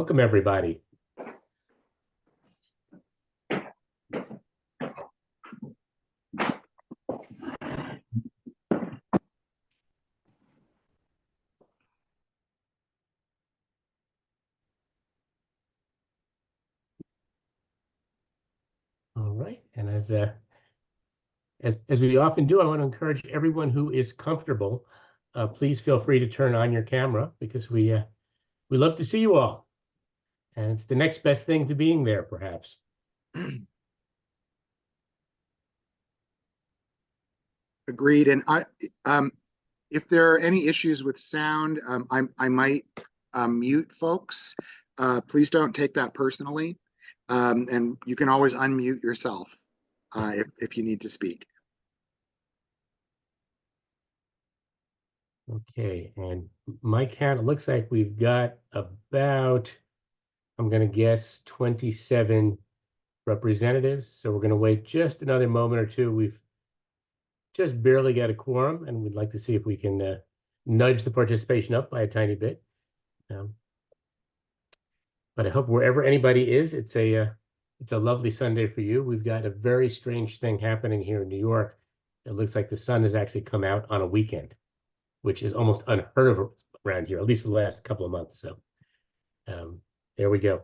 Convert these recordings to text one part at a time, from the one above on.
Welcome, everybody. All right, and as we often do, I want to encourage everyone who is comfortable, please feel free to turn on your camera because we love to see you all, and it's the next best thing to being there, perhaps. Agreed. And if there are any issues with sound, I might mute folks. Please don't take that personally. And you can always unmute yourself if you need to speak. Okay, and my count, it looks like we've got about, I'm going to guess, 27 representatives. So we're going to wait just another moment or two. We've just barely got a quorum, and we'd like to see if we can nudge the participation up by a tiny bit. But I hope wherever anybody is, it's a lovely Sunday for you. We've got a very strange thing happening here in New York. It looks like the sun has actually come out on a weekend, which is almost unheard of around here, at least for the last couple of months. So there we go.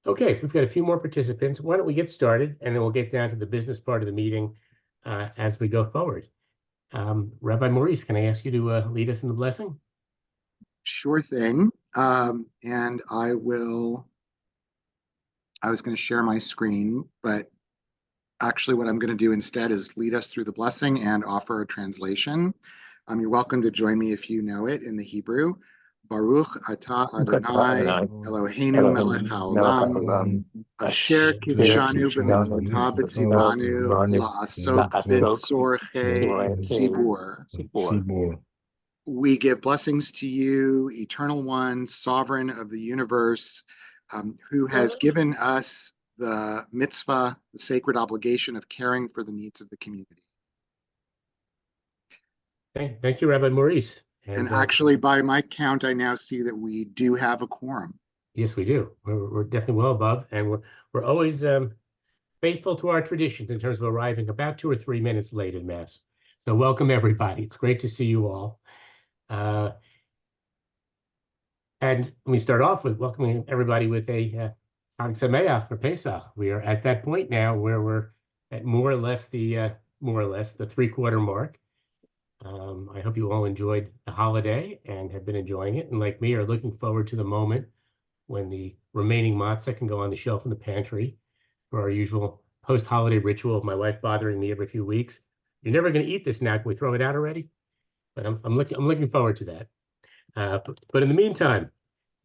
Okay, we've got a few more participants. Why don't we get started, and then we'll get down to the business part of the meeting as we go forward. Rabbi Maurice, can I ask you to lead us in the blessing? Sure thing. And I was going to share my screen, but actually what I'm going to do instead is lead us through the blessing and offer a translation. You're welcome to join me if you know it in the Hebrew. Baruch atah Adonai Eloheinu melech haolam asher kiddushanu b'mitzvotav v'tzivanu la'asok b'tzorchei tzibur. We give blessings to you, Eternal One, Sovereign of the universe, who has given us the mitzvah, the sacred obligation of caring for the needs of the community. Thank you, Rabbi Maurice. And actually, by my count, I now see that we do have a quorum. Yes, we do. We're definitely well above, and we're always faithful to our traditions in terms of arriving about 2 or 3 minutes late in Mass. So welcome, everybody. It's great to see you all. And we start off with welcoming everybody with a Chag Sameach for Pesach. We are at that point now where we're at more or less the 3-quarter mark. I hope you all enjoyed the holiday and have been enjoying it, and like me, are looking forward to the moment when the remaining matzah can go on the shelf in the pantry for our usual post-holiday ritual of my wife bothering me every few weeks. You're never going to eat this now. Can we throw it out already? But I'm looking forward to that. But in the meantime,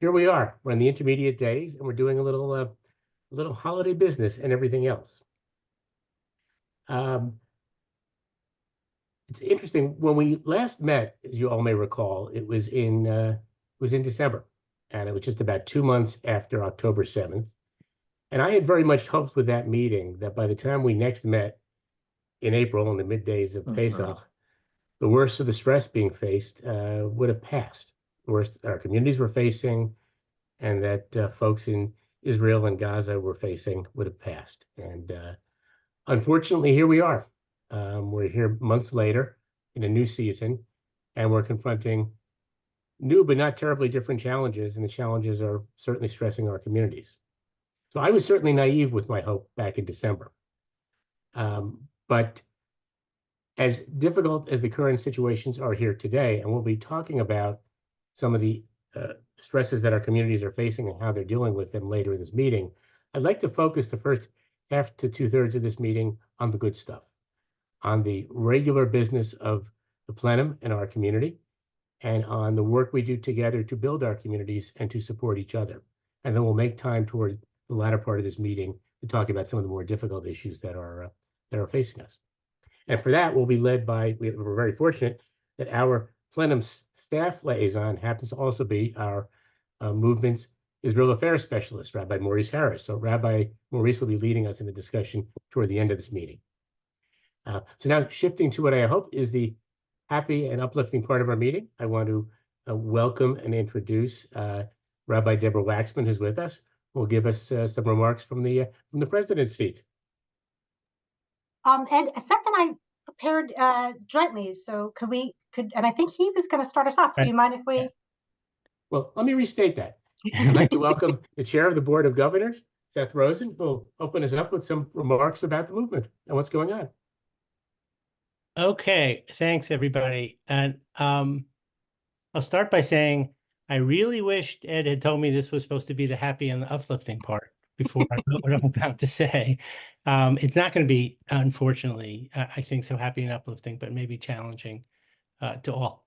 here we are. We're in the intermediate days, and we're doing a little holiday business and everything else. It's interesting. When we last met, as you all may recall, it was in December, and it was just about 2 months after October 7th. And I had very much hoped with that meeting that by the time we next met in April, in the middays of Pesach, the worst of the stress being faced would have passed. The worst our communities were facing, and that folks in Israel and Gaza were facing would have passed. And unfortunately, here we are. We're here months later in a new season, and we're confronting new but not terribly different challenges, and the challenges are certainly stressing our communities. So I was certainly naive with my hope back in December. But as difficult as the current situations are here today, and we'll be talking about some of the stresses that our communities are facing and how they're dealing with them later in this meeting, I'd like to focus the first half to 2/3 of this meeting on the good stuff, on the regular business of the Plenum and our community, and on the work we do together to build our communities and to support each other. And then we'll make time toward the latter part of this meeting to talk about some of the more difficult issues that are facing us. And for that, we'll be led by, we're very fortunate that our Plenum staff liaison happens to also be our movement's Israel Affairs specialist, Rabbi Maurice Harris. So Rabbi Maurice will be leading us in the discussion toward the end of this meeting. So now shifting to what I hope is the happy and uplifting part of our meeting, I want to welcome and introduce Rabbi Deborah Waxman, who's with us, who will give us some remarks from the president's seat. Ed, Seth and I prepared jointly, so and I think he was going to start us off. Do you mind if we? Well, let me restate that. I'd like to welcome the chair of the Board of Governors, Seth Rosen, who will open us up with some remarks about the movement and what's going on. Okay, thanks everybody. And I'll start by saying I really wished Ed had told me this was supposed to be the happy and the uplifting part before I wrote what I'm about to say. It's not going to be, unfortunately, I think so happy and uplifting, but maybe challenging to all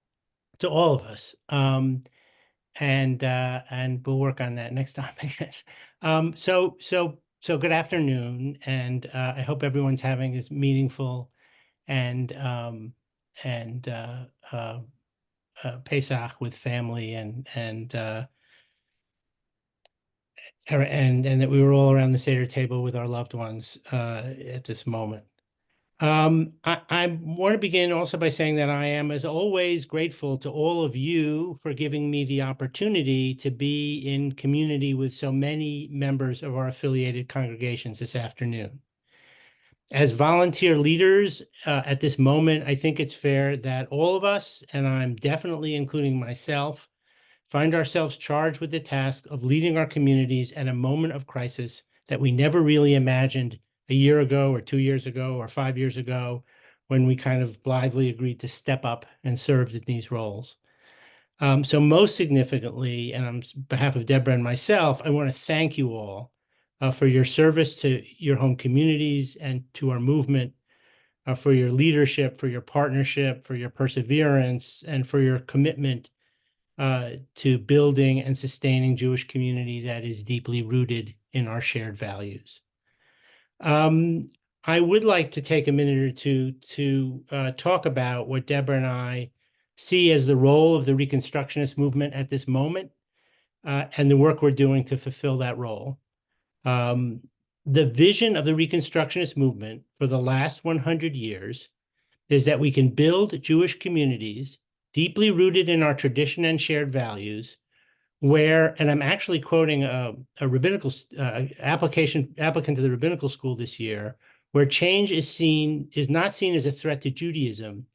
of us. And we'll work on that next time, I guess. So good afternoon, and I hope everyone's having this meaningful and Pesach with family and that we were all around the Seder table with our loved ones at this moment. I want to begin also by saying that I am, as always, grateful to all of you for giving me the opportunity to be in community with so many members of our affiliated congregations this afternoon. As volunteer leaders at this moment, I think it's fair that all of us, and I'm definitely including myself, find ourselves charged with the task of leading our communities at a moment of crisis that we never really imagined a year ago or 2 years ago or 5 years ago, when we kind of blithely agreed to step up and serve in these roles. So most significantly, and on behalf of Deborah and myself, I want to thank you all for your service to your home communities and to our movement, for your leadership, for your partnership, for your perseverance, and for your commitment to building and sustaining Jewish community that is deeply rooted in our shared values. I would like to take a minute or two to talk about what Deborah and I see as the role of the Reconstructionist movement at this moment, and the work we're doing to fulfill that role. The vision of the Reconstructionist movement for the last 100 years is that we can build Jewish communities deeply rooted in our tradition and shared values, where, and I'm actually quoting a rabbinical applicant to the rabbinical school this year, where change is not seen as a threat to Judaism,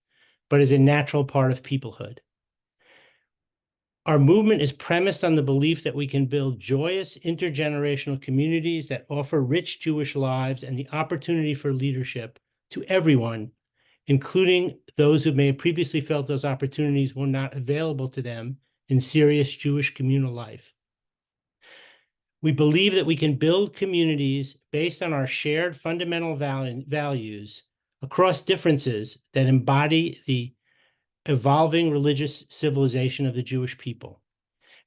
but as a natural part of peoplehood. Our movement is premised on the belief that we can build joyous intergenerational communities that offer rich Jewish lives and the opportunity for leadership to everyone, including those who may have previously felt those opportunities were not available to them in serious Jewish communal life. We believe that we can build communities based on our shared fundamental values across differences that embody the evolving religious civilization of the Jewish people.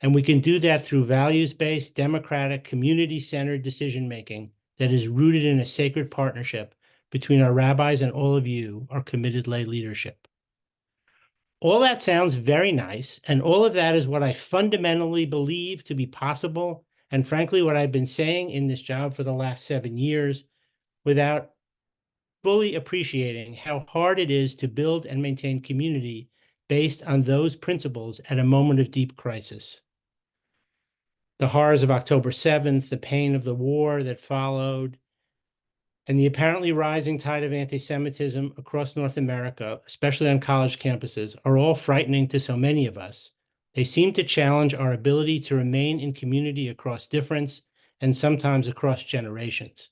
And we can do that through values-based, democratic, community-centered decision-making that is rooted in a sacred partnership between our rabbis and all of you, our committed lay leadership. All that sounds very nice, and all of that is what I fundamentally believe to be possible, and frankly, what I've been saying in this job for the last 7 years, without fully appreciating how hard it is to build and maintain community based on those principles at a moment of deep crisis. The horrors of October 7th, the pain of the war that followed, and the apparently rising tide of anti-Semitism across North America, especially on college campuses, are all frightening to so many of us. They seem to challenge our ability to remain in community across difference and sometimes across generations.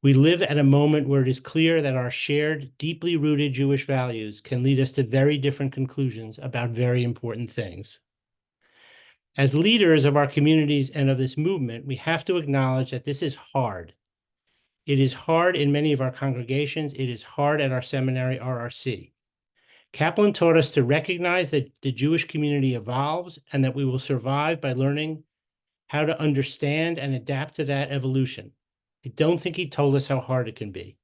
We live at a moment where it is clear that our shared, deeply rooted Jewish values can lead us to very different conclusions about very important things. As leaders of our communities and of this movement, we have to acknowledge that this is hard. It is hard in many of our congregations. It is hard at our seminary, RRC. Kaplan taught us to recognize that the Jewish community evolves and that we will survive by learning how to understand and adapt to that evolution. I don't think he told us how hard it can be.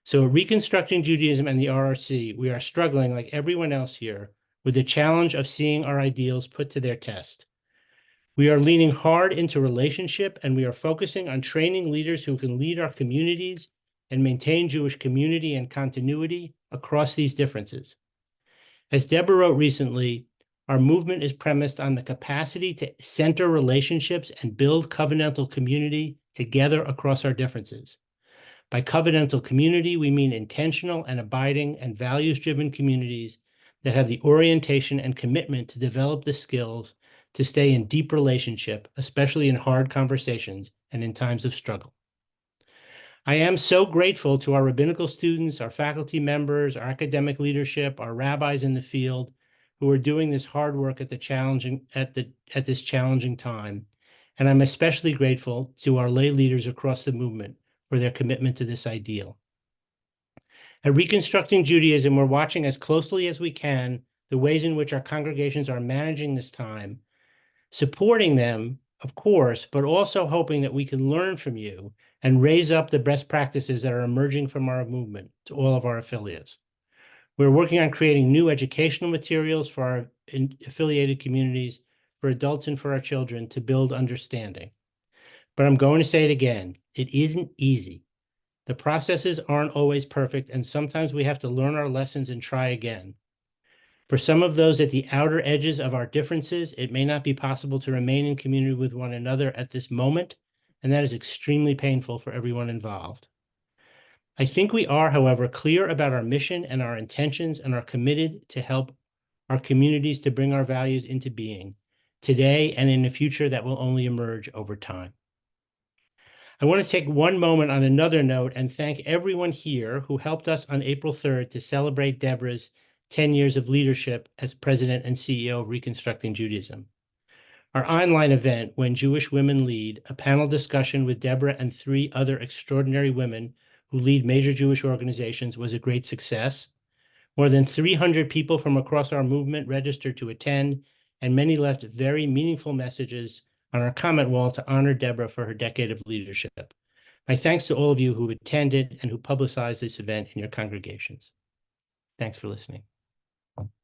So at Reconstructing Judaism and the RRC, we are struggling, like everyone else here, with the challenge of seeing our ideals put to their test. We are leaning hard into relationship, and we are focusing on training leaders who can lead our communities and maintain Jewish community and continuity across these differences. As Deborah wrote recently, Our movement is premised on the capacity to center relationships and build covenantal community together across our differences. By covenantal community, we mean intentional and abiding and values-driven communities that have the orientation and commitment to develop the skills to stay in deep relationship, especially in hard conversations and in times of struggle. I am so grateful to our rabbinical students, our faculty members, our academic leadership, our rabbis in the field who are doing this hard work at this challenging time. And I'm especially grateful to our lay leaders across the movement for their commitment to this ideal. At Reconstructing Judaism, we're watching as closely as we can the ways in which our congregations are managing this time, supporting them, of course, but also hoping that we can learn from you and raise up the best practices that are emerging from our movement to all of our affiliates. We're working on creating new educational materials for our affiliated communities, for adults and for our children to build understanding. But I'm going to say it again, it isn't easy. The processes aren't always perfect, and sometimes we have to learn our lessons and try again. For some of those at the outer edges of our differences, it may not be possible to remain in community with one another at this moment, and that is extremely painful for everyone involved. I think we are, however, clear about our mission and our intentions and are committed to help our communities to bring our values into being today and in a future that will only emerge over time. I want to take one moment on another note and thank everyone here who helped us on April 3rd to celebrate Deborah's 10 years of leadership as president and CEO of Reconstructing Judaism. Our online event, When Jewish Women Lead, a panel discussion with Deborah and 3 other extraordinary women who lead major Jewish organizations, was a great success. More than 300 people from across our movement registered to attend, and many left very meaningful messages on our comment wall to honor Deborah for her decade of leadership. My thanks to all of you who attended and who publicized this event in your congregations. Thanks for listening.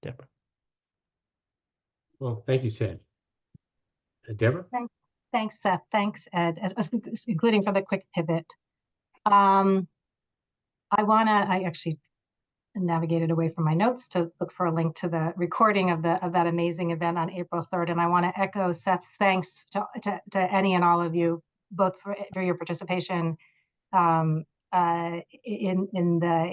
Deborah. Well, thank you, Seth. Deborah? Thanks, Seth. Thanks, Ed, including for the quick pivot. I actually navigated away from my notes to look for a link to the recording of that amazing event on April 3rd. And I want to echo Seth's thanks to any and all of you, both for your participation in the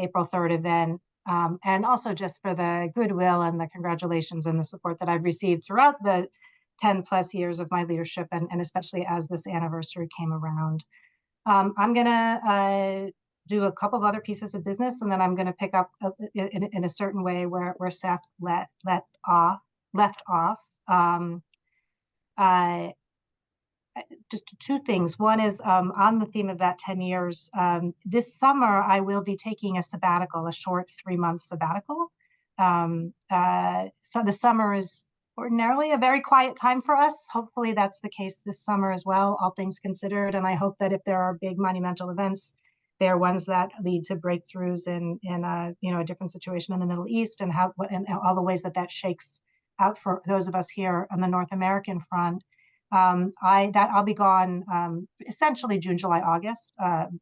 April 3rd event, and also just for the goodwill and the congratulations and the support that I've received throughout the 10 plus years of my leadership, and especially as this anniversary came around. I'm going to do a couple of other pieces of business, and then I'm going to pick up in a certain way where Seth left off. Just 2 things. One is on the theme of that 10 years. This summer, I will be taking a sabbatical, a short 3-month sabbatical. So the summer is ordinarily a very quiet time for us. Hopefully that's the case this summer as well, all things considered. And I hope that if there are big monumental events, they are ones that lead to breakthroughs in a different situation in the Middle East, and all the ways that shakes out for those of us here on the North American front. I'll be gone essentially June, July, August,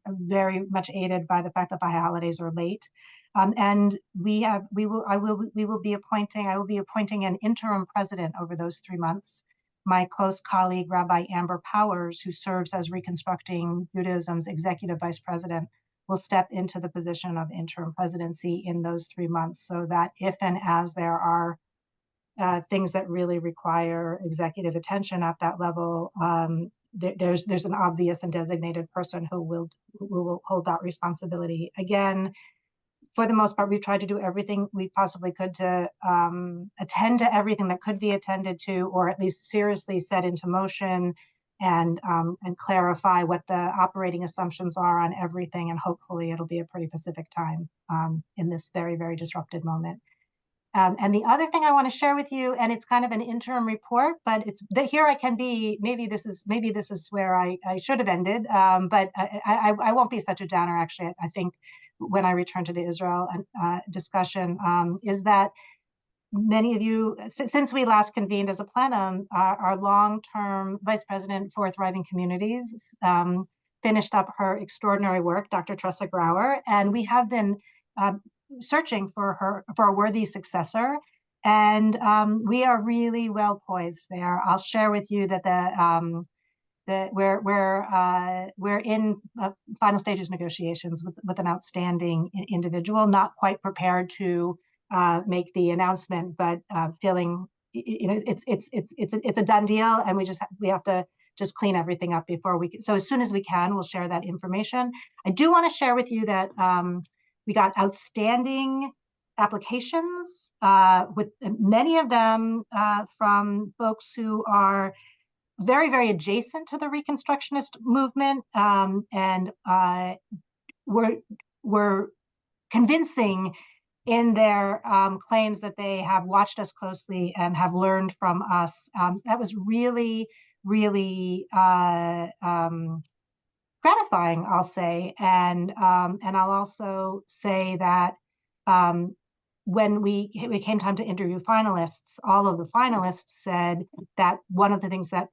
very much aided by the fact that the holidays are late. And I will be appointing an interim president over those 3 months. My close colleague, Rabbi Amber Powers, who serves as Reconstructing Judaism's executive vice president, will step into the position of interim presidency in those 3 months, so that if and as there are things that really require executive attention at that level, there's an obvious and designated person who will hold that responsibility. Again, for the most part, we've tried to do everything we possibly could to attend to everything that could be attended to, or at least seriously set into motion, and clarify what the operating assumptions are on everything. And hopefully it'll be a pretty pacific time in this very, very disrupted moment. And the other thing I want to share with you, and it's kind of an interim report, but it's that here I can be, maybe this is where I should have ended, but I won't be such a downer, actually. I think when I return to the Israel discussion, is that many of you, since we last convened as a plenum, our long-term vice president for Thriving Communities finished up her extraordinary work, Dr. Tressa Grauer, and we have been searching for a worthy successor. And we are really well poised there. I'll share with you that we're in final stages negotiations with an outstanding individual, not quite prepared to make the announcement, but feeling it's a done deal, and we have to just clean everything up before we can. So as soon as we can, we'll share that information. I do want to share with you that we got outstanding applications, with many of them from folks who are very, very adjacent to the Reconstructionist movement, and were convincing in their claims that they have watched us closely and have learned from us. That was really, really gratifying, I'll say. And I'll also say that when it came time to interview finalists, all of the finalists said that one of the things that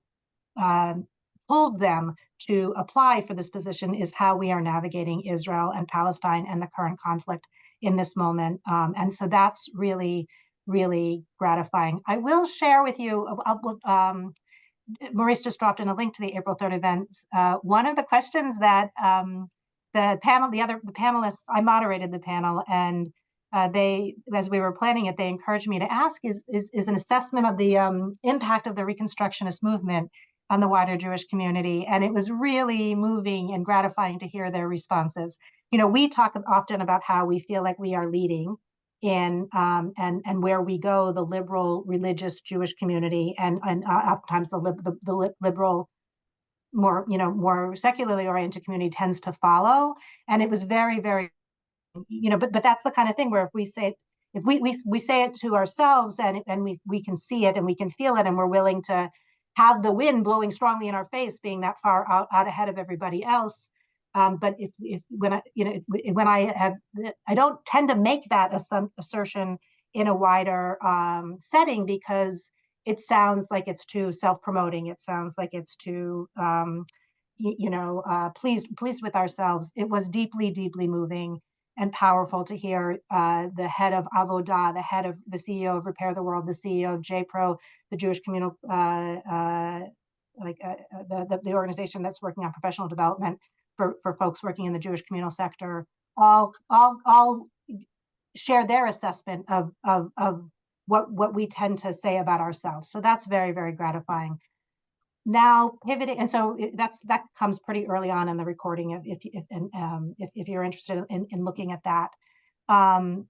pulled them to apply for this position is how we are navigating Israel and Palestine and the current conflict in this moment. And so that's really, really gratifying. I will share with you, Maurice just dropped in a link to the April 3rd events. One of the questions that the panelists, I moderated the panel, and they, as we were planning it, they encouraged me to ask is an assessment of the impact of the Reconstructionist movement on the wider Jewish community. And it was really moving and gratifying to hear their responses. You know, we talk often about how we feel like we are leading in and where we go, the liberal religious Jewish community, and oftentimes the liberal, more secularly oriented community tends to follow. And it was very, very, but that's the kind of thing where if we say it to ourselves, and we can see it and we can feel it, and we're willing to have the wind blowing strongly in our face, being that far out ahead of everybody else. But when I don't tend to make that assertion in a wider setting, because it sounds like it's too self-promoting. It sounds like it's too, pleased with ourselves. It was deeply, deeply moving and powerful to hear the head of Avodah, the CEO of Repair the World, the CEO of JPRO, the Jewish communal, the organization that's working on professional development for folks working in the Jewish communal sector, all share their assessment of what we tend to say about ourselves. So that's very, very gratifying. Now pivoting, and so that comes pretty early on in the recording, if you're interested in looking at that. And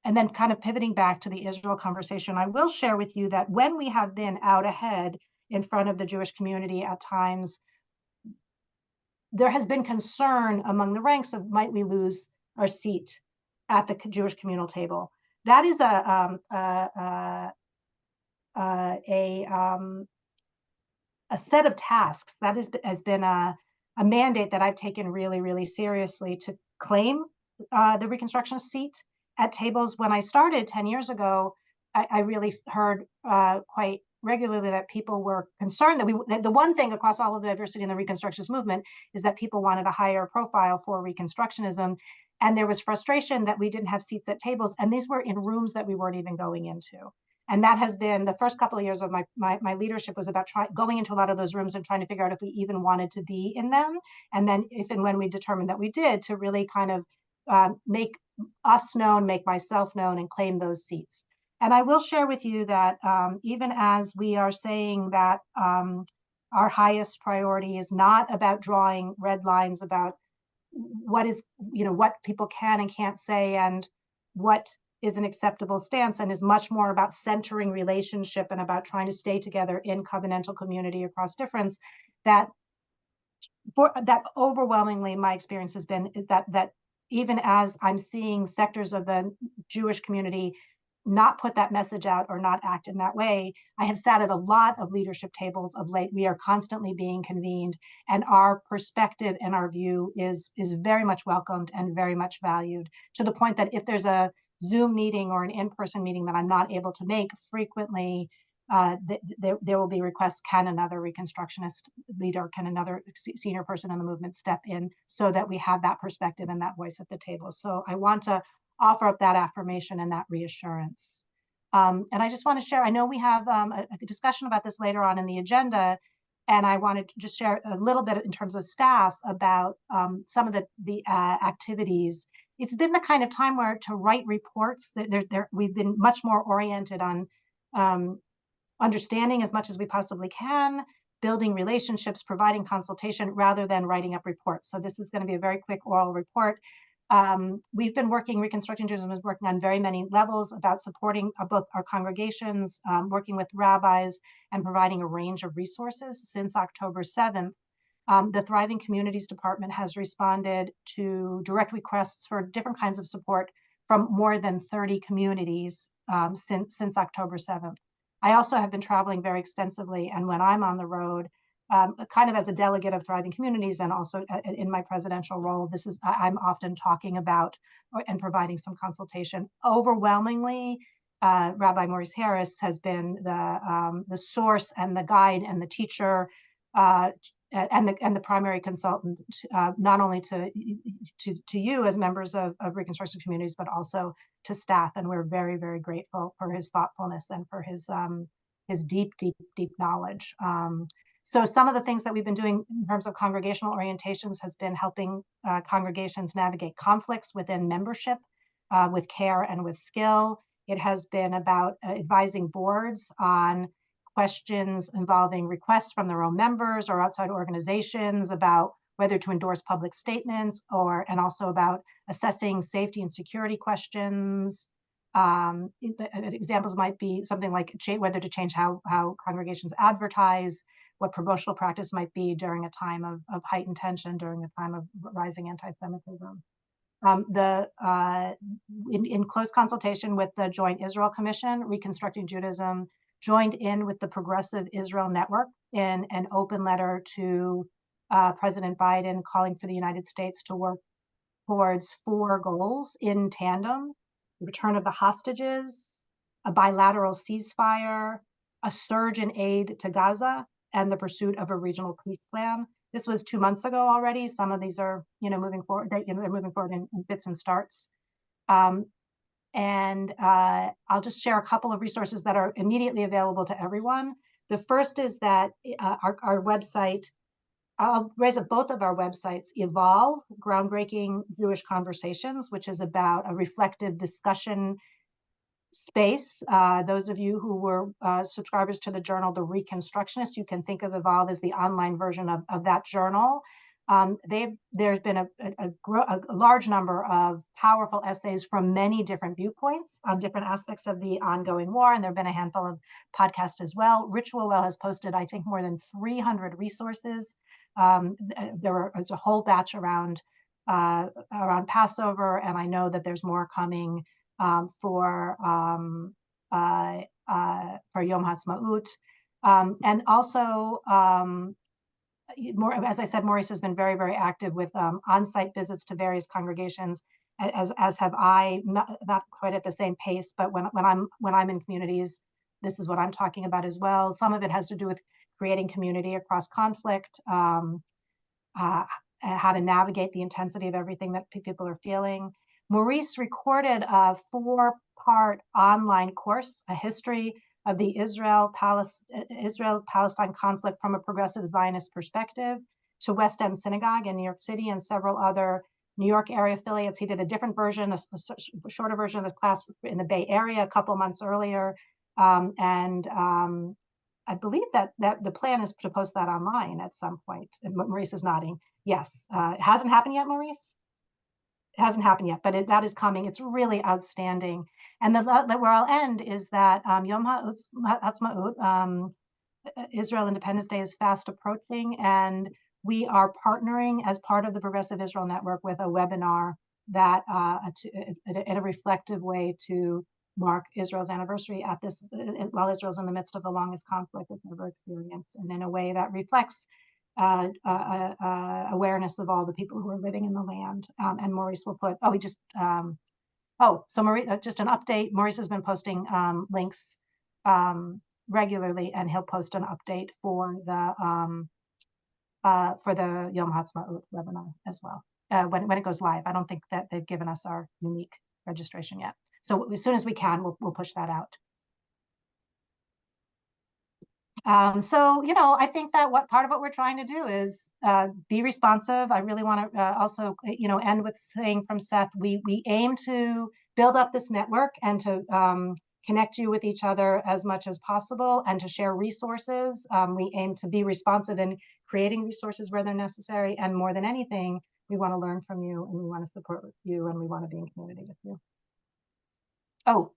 then kind of pivoting back to the Israel conversation, I will share with you that when we have been out ahead in front of the Jewish community at times, there has been concern among the ranks of, might we lose our seat at the Jewish communal table? That is a set of tasks that has been a mandate that I've taken really, really seriously, to claim the Reconstructionist seat at tables. When I started 10 years ago, I really heard quite regularly that people were concerned that the one thing across all of the diversity in the Reconstructionist movement is that people wanted a higher profile for Reconstructionism. And there was frustration that we didn't have seats at tables. And these were in rooms that we weren't even going into. And that has been the first couple of years of my leadership, was about going into a lot of those rooms and trying to figure out if we even wanted to be in them. And then if and when we determined that we did, to really kind of make us known, make myself known, and claim those seats. And I will share with you that even as we are saying that our highest priority is not about drawing red lines about what people can and can't say and what is an acceptable stance, and is much more about centering relationship and about trying to stay together in covenantal community across difference, that overwhelmingly my experience has been that even as I'm seeing sectors of the Jewish community not put that message out or not act in that way, I have sat at a lot of leadership tables of late. We are constantly being convened, and our perspective and our view is very much welcomed and very much valued, to the point that if there's a Zoom meeting or an in-person meeting that I'm not able to make, frequently there will be requests, can another Reconstructionist leader, can another senior person in the movement step in, so that we have that perspective and that voice at the table. So I want to offer up that affirmation and that reassurance. And I just want to share, I know we have a discussion about this later on in the agenda, and I wanted to just share a little bit in terms of staff about some of the activities. It's been the kind of time where to write reports, we've been much more oriented on understanding as much as we possibly can, building relationships, providing consultation, rather than writing up reports. So this is going to be a very quick oral report. We've been working, Reconstructing Judaism is working on very many levels about supporting both our congregations, working with rabbis, and providing a range of resources since October 7th. The Thriving Communities Department has responded to direct requests for different kinds of support from more than 30 communities since October 7th. I also have been traveling very extensively, and when I'm on the road, kind of as a delegate of Thriving Communities and also in my presidential role, I'm often talking about and providing some consultation. Overwhelmingly, Rabbi Maurice Harris has been the source and the guide and the teacher and the primary consultant, not only to you as members of Reconstruction Communities, but also to staff. And we're very, very grateful for his thoughtfulness and for his deep, deep, deep knowledge. So some of the things that we've been doing in terms of congregational orientations has been helping congregations navigate conflicts within membership with care and with skill. It has been about advising boards on questions involving requests from their own members or outside organizations about whether to endorse public statements, and also about assessing safety and security questions. Examples might be something like whether to change how congregations advertise, what promotional practice might be during a time of heightened tension, during a time of rising anti-Semitism. In close consultation with the Joint Israel Commission, Reconstructing Judaism joined in with the Progressive Israel Network in an open letter to President Biden calling for the United States to work towards 4 goals in tandem: the return of the hostages, a bilateral ceasefire, a surge in aid to Gaza, and the pursuit of a regional peace plan. This was 2 months ago already. Some of these are, moving forward. They're moving forward in bits and starts. And I'll just share a couple of resources that are immediately available to everyone. The first is that our website, I'll raise up both of our websites: Evolve, Groundbreaking Jewish Conversations, which is about a reflective discussion space. Those of you who were subscribers to the journal, The Reconstructionist, you can think of Evolve as the online version of that journal. There's been a large number of powerful essays from many different viewpoints on different aspects of the ongoing war, and there have been a handful of podcasts as well. Ritual Well has posted, I think, more than 300 resources. There's a whole batch around Passover, and I know that there's more coming for Yom HaTzmaut, and also. As I said, Maurice has been very, very active with on-site visits to various congregations, as have I, not quite at the same pace, but when I'm in communities, this is what I'm talking about as well. Some of it has to do with creating community across conflict, how to navigate the intensity of everything that people are feeling. Maurice recorded a 4-part online course, A History of the Israel-Palestine conflict from a progressive Zionist perspective, to West End Synagogue in New York City and several other New York area affiliates. He did a different version, a shorter version of this class in the Bay Area a couple months earlier. I believe that the plan is to post that online at some point. And Maurice is nodding. Yes. It hasn't happened yet, Maurice? It hasn't happened yet, but that is coming. It's really outstanding. And where I'll end is that Yom HaTzmaut, Israel Independence Day, is fast approaching, and we are partnering as part of the Progressive Israel Network with a webinar that in a reflective way to mark Israel's anniversary while Israel's in the midst of the longest conflict it's ever experienced, and in a way that reflects awareness of all the people who are living in the land. And Maurice will put, so Maurice, just an update. Maurice has been posting links regularly, and he'll post an update for the Yom HaTzmaut webinar as well when it goes live. I don't think that they've given us our unique registration yet. So as soon as we can, we'll push that out. So, I think that part of what we're trying to do is be responsive. I really want to also, end with saying from Seth, we aim to build up this network and to connect you with each other as much as possible and to share resources. We aim to be responsive in creating resources where they're necessary. And more than anything, we want to learn from you and we want to support you and we want to be in community with you. Oh,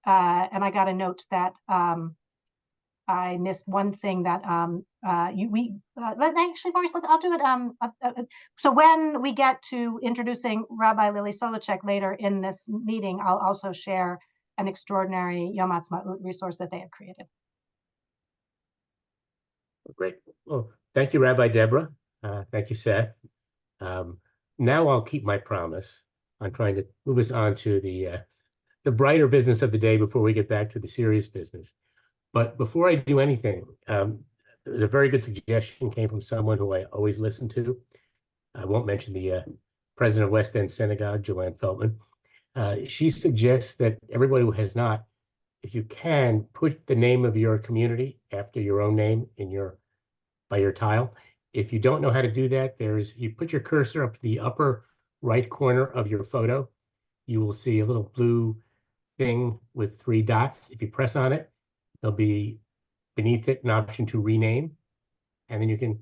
and I got a note that I missed one thing that actually, Maurice, I'll do it. So when we get to introducing Rabbi Lily Solacek later in this meeting, I'll also share an extraordinary Yom Ha'atzmaut resource that they have created. Great. Well, thank you, Rabbi Deborah. Thank you, Seth. Now I'll keep my promise on trying to move us on to the brighter business of the day before we get back to the serious business. But before I do anything, there's a very good suggestion came from someone who I always listen to. I won't mention the president of West End Synagogue, Joanne Feldman. She suggests that everybody who has not, if you can, put the name of your community after your own name by your tile. If you don't know how to do that, you put your cursor up to the upper right corner of your photo. You will see a little blue thing with 3 dots. If you press on it, there'll be beneath it an option to rename, and then you can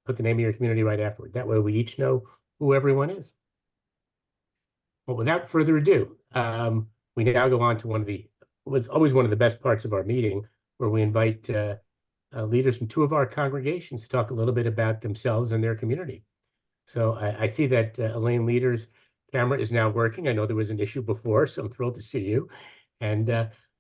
put the name of your community right afterward. That way we each know who everyone is. Well, without further ado, we now go on to what's always one of the best parts of our meeting, where we invite leaders from 2 of our congregations to talk a little bit about themselves and their community. So I see that Elaine Leader's camera is now working. I know there was an issue before, so I'm thrilled to see you. And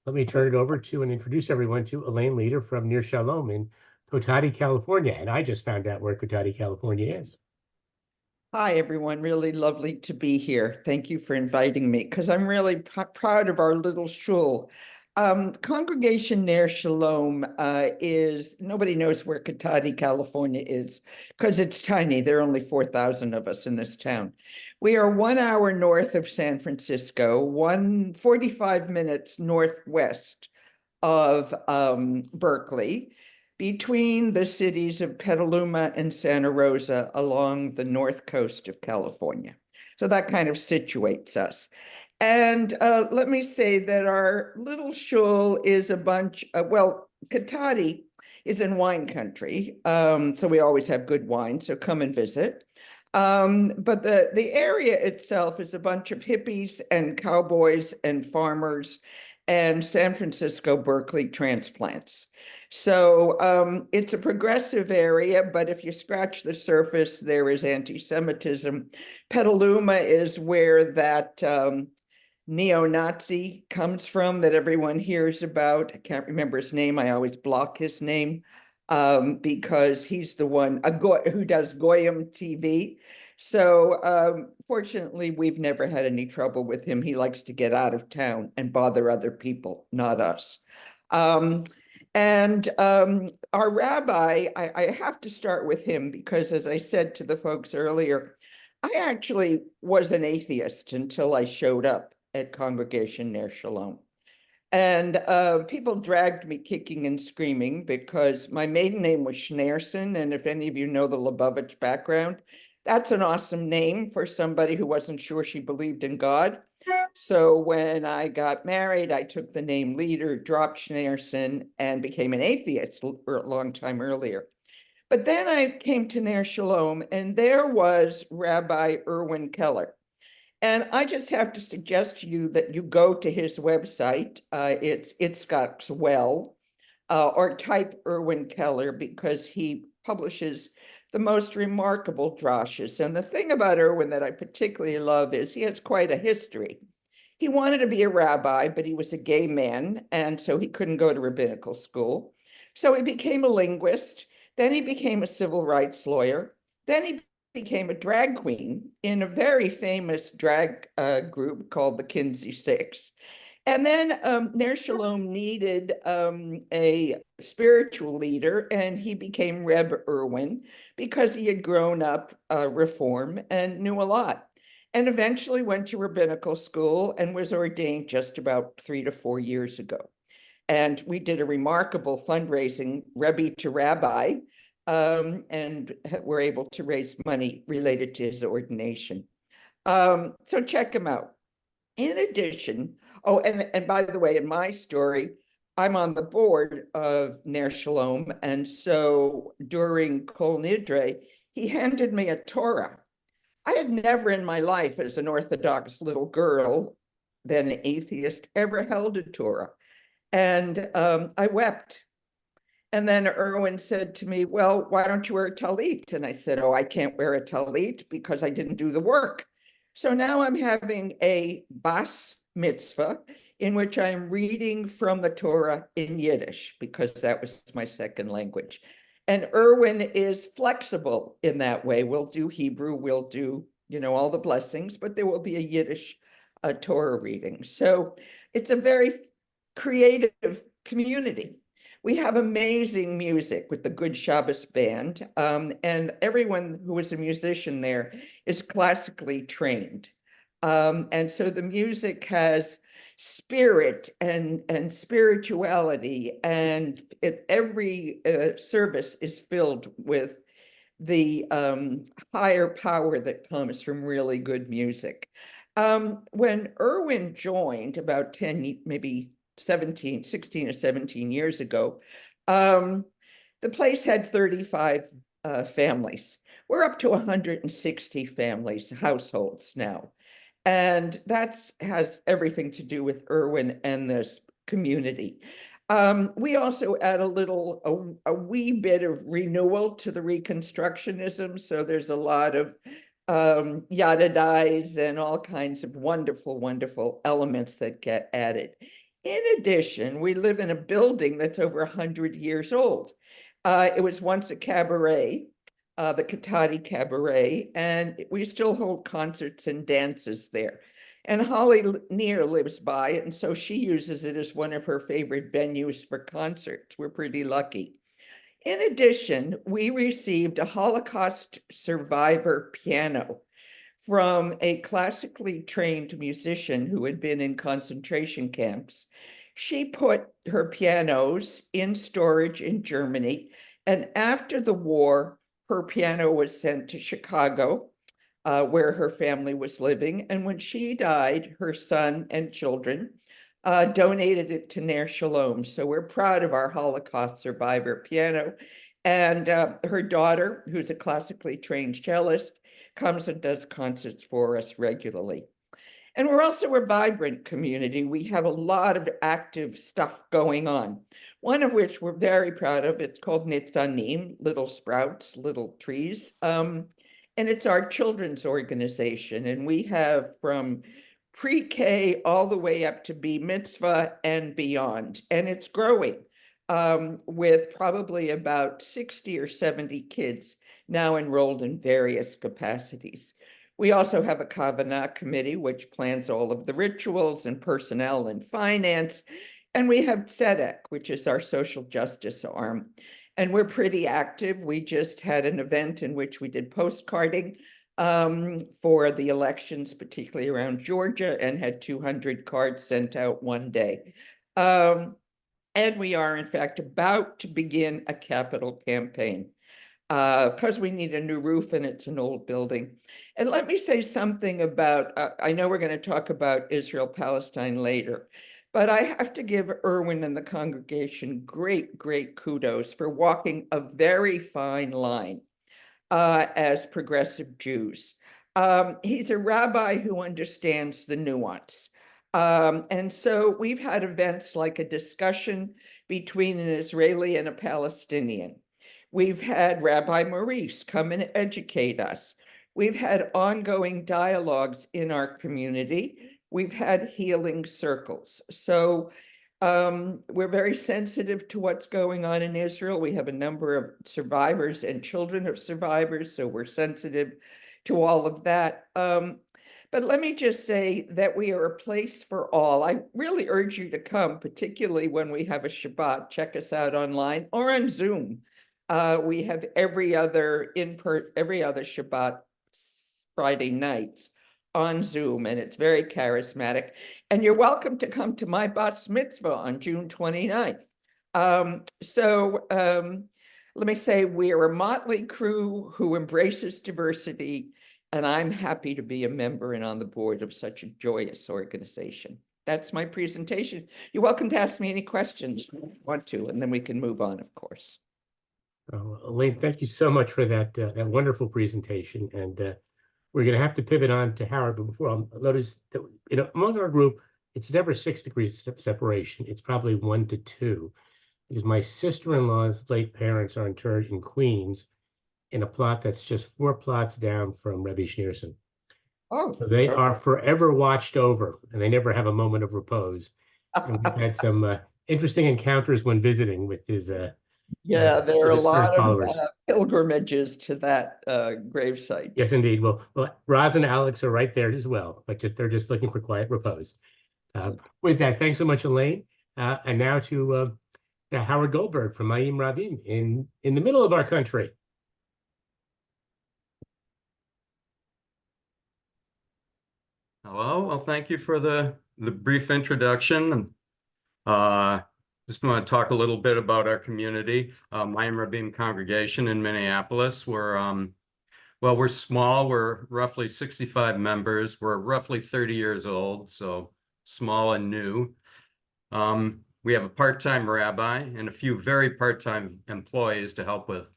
let me turn it over to and introduce everyone to Elaine Leader from Near Shalom in Cotati, California. And I just found out where Cotati, California is. Hi, everyone. Really lovely to be here. Thank you for inviting me because I'm really proud of our little shul. Congregation Ner Shalom nobody knows where Cotati, California is because it's tiny. There are only 4,000 of us in this town. We are 1 hour north of San Francisco, 45 minutes northwest of Berkeley, between the cities of Petaluma and Santa Rosa along the north coast of California. So that kind of situates us. And let me say that our little shul is a bunch of, Cotati is in wine country, so we always have good wine, so come and visit. But the area itself is a bunch of hippies and cowboys and farmers and San Francisco Berkeley transplants. So it's a progressive area, but if you scratch the surface, there is anti-Semitism. Petaluma is where that neo-Nazi comes from that everyone hears about. I can't remember his name. I always block his name because he's the one who does Goyim TV. So fortunately, we've never had any trouble with him. He likes to get out of town and bother other people, not us. And our rabbi, I have to start with him because, as I said to the folks earlier, I actually was an atheist until I showed up at Congregation Ner Shalom. And people dragged me kicking and screaming because my maiden name was Schneerson. And if any of you know the Lubavitch background, that's an awesome name for somebody who wasn't sure she believed in God. So when I got married, I took the name Leader, dropped Schneerson, and became an atheist a long time earlier. But then I came to Ner Shalom, and there was Rabbi Irwin Keller. And I just have to suggest to you that you go to his website. It's Itzcock's or type Irwin Keller because he publishes the most remarkable drashes. And the thing about Irwin that I particularly love is he has quite a history. He wanted to be a rabbi, but he was a gay man, and so he couldn't go to rabbinical school. So he became a linguist. Then he became a civil rights lawyer. Then he became a drag queen in a very famous drag group called the Kinsey Six. And then Ner Shalom needed a spiritual leader, and he became Reb Irwin because he had grown up Reform and knew a lot. And eventually went to rabbinical school and was ordained just about 3 to 4 years ago. And we did a remarkable fundraising, Rebbe to Rabbi, and were able to raise money related to his ordination. So check him out. In addition, oh, and by the way, in my story, I'm on the board of Ner Shalom, and so during Kol Nidre, he handed me a Torah. I had never in my life, as an Orthodox little girl, then an atheist, ever held a Torah. And I wept. And then Erwin said to me, well, why don't you wear a talit? And I said, oh, I can't wear a talit because I didn't do the work. So now I'm having a bas mitzvah in which I'm reading from the Torah in Yiddish because that was my second language. And Erwin is flexible in that way. We'll do Hebrew, we'll do, all the blessings, but there will be a Yiddish Torah reading. So it's a very creative community. We have amazing music with the Good Shabbos Band, and everyone who is a musician there is classically trained. And so the music has spirit and spirituality, and every service is filled with the higher power that comes from really good music. When Erwin joined about 10, maybe 16 or 17 years ago, the place had 35 families. We're up to 160 families, households now. And that has everything to do with Erwin and this community. We also add a wee bit of renewal to the Reconstructionism. So there's a lot of yadadais and all kinds of wonderful, wonderful elements that get added. In addition, we live in a building that's over 100 years old. It was once a cabaret, the Katati Cabaret, and we still hold concerts and dances there. And Holly Neer lives by it, and so she uses it as one of her favorite venues for concerts. We're pretty lucky. In addition, we received a Holocaust survivor piano from a classically trained musician who had been in concentration camps. She put her pianos in storage in Germany, and after the war, her piano was sent to Chicago, where her family was living. And when she died, her son and children donated it to Ner Shalom. So we're proud of our Holocaust survivor piano. And her daughter, who's a classically trained cellist, comes and does concerts for us regularly. And we're also a vibrant community. We have a lot of active stuff going on, one of which we're very proud of. It's called Nitzanim, Little Sprouts, Little Trees. And it's our children's organization. And we have from pre-K all the way up to B mitzvah and beyond. And it's growing with probably about 60 or 70 kids now enrolled in various capacities. We also have a Kavanah committee, which plans all of the rituals and personnel and finance. And we have Tzedek, which is our social justice arm. And we're pretty active. We just had an event in which we did postcarding for the elections, particularly around Georgia, and had 200 cards sent out one day. And we are, in fact, about to begin a capital campaign because we need a new roof and it's an old building. And let me say something about, I know we're going to talk about Israel-Palestine later, but I have to give Erwin and the congregation great, great kudos for walking a very fine line as progressive Jews. He's a rabbi who understands the nuance. And so we've had events like a discussion between an Israeli and a Palestinian. We've had Rabbi Maurice come and educate us. We've had ongoing dialogues in our community. We've had healing circles. So we're very sensitive to what's going on in Israel. We have a number of survivors and children of survivors, so we're sensitive to all of that. But let me just say that we are a place for all. I really urge you to come, particularly when we have a Shabbat. Check us out online or on Zoom. We have every other Shabbat Friday nights on Zoom, and it's very charismatic. And you're welcome to come to my bat mitzvah on June 29th. Let me say we're a motley crew who embraces diversity, and I'm happy to be a member and on the board of such a joyous organization. That's my presentation. You're welcome to ask me any questions you want to, and then we can move on, of course. Elaine, thank you so much for that that wonderful presentation. And we're going to have to pivot on to Howard, but before I'll notice that among our group, it's never 6 degrees separation. It's probably 1 to 2, because my sister-in-law's late parents are interred in Queens in a plot that's just 4 plots down from Rebbe Schneerson. Oh, So they are forever watched over, and they never have a moment of repose. And we've had some interesting encounters when visiting with his yeah, there are a lot of followers. pilgrimages to that gravesite. Yes, indeed. Well, Roz and Alex are right there as well, but they're just looking for quiet repose. With that, thanks so much, Elaine. And now to Howard Goldberg from Mayim Rabim in the middle of our country. Hello. Well, thank you for the brief introduction. Just want to talk a little bit about our community. Mayim Rabim congregation in Minneapolis. We're small. We're roughly 65 members. We're roughly 30 years old, so small and new. We have a part-time rabbi and a few very part-time employees to help with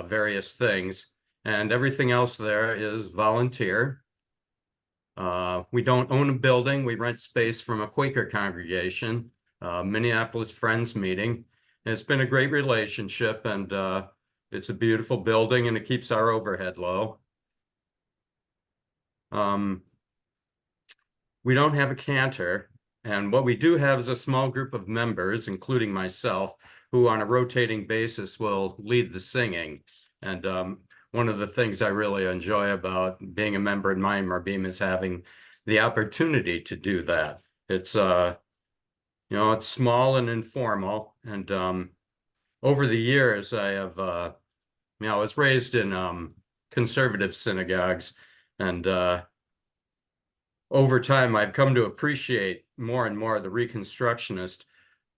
various things, and everything else there is volunteer. We don't own a building. We rent space from a Quaker congregation, Minneapolis Friends Meeting. And it's been a great relationship, and it's a beautiful building, and it keeps our overhead low. We don't have a cantor, and what we do have is a small group of members, including myself, who on a rotating basis will lead the singing. And one of the things I really enjoy about being a member in Mayim Rabim is having the opportunity to do that. It's it's small and informal, and over the years I have I was raised in conservative synagogues, and over time I've come to appreciate more and more the Reconstructionist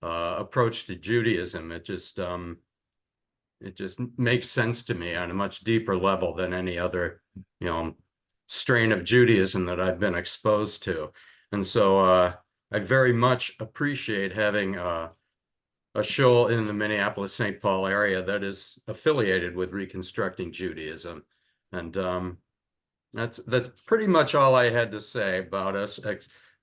approach to Judaism. It just makes sense to me on a much deeper level than any other, strain of Judaism that I've been exposed to. And so I very much appreciate having a shul in the Minneapolis-St. Paul area that is affiliated with Reconstructing Judaism. And that's pretty much all I had to say about us.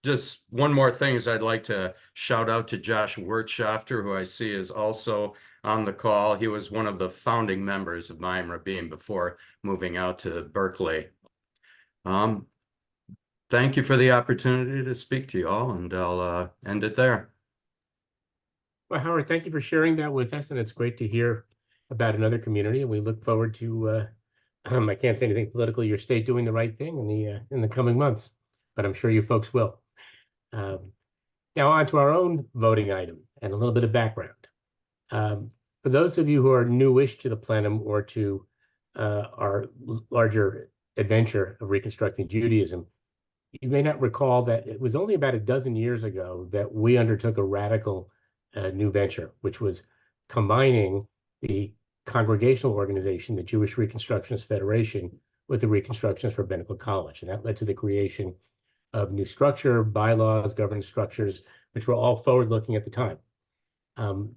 Just one more thing is I'd like to shout out to Josh Wirtschafter, who I see is also on the call. He was one of the founding members of Mayim Rabim before moving out to Berkeley. Thank you for the opportunity to speak to you all, and I'll end it there. Well, Howard, thank you for sharing that with us, and it's great to hear about another community, and we look forward to, I can't say anything politically, your state doing the right thing in the coming months, but I'm sure you folks will. Now on to our own voting item and a little bit of background. For those of you who are newish to the plenum or to our larger adventure of Reconstructing Judaism, you may not recall that it was only about a dozen years ago that we undertook a radical new venture, which was combining the congregational organization, the Jewish Reconstructionist Federation, with the Reconstructionist Rabbinical College. And that led to the creation of new structure, bylaws, governance structures, which were all forward-looking at the time.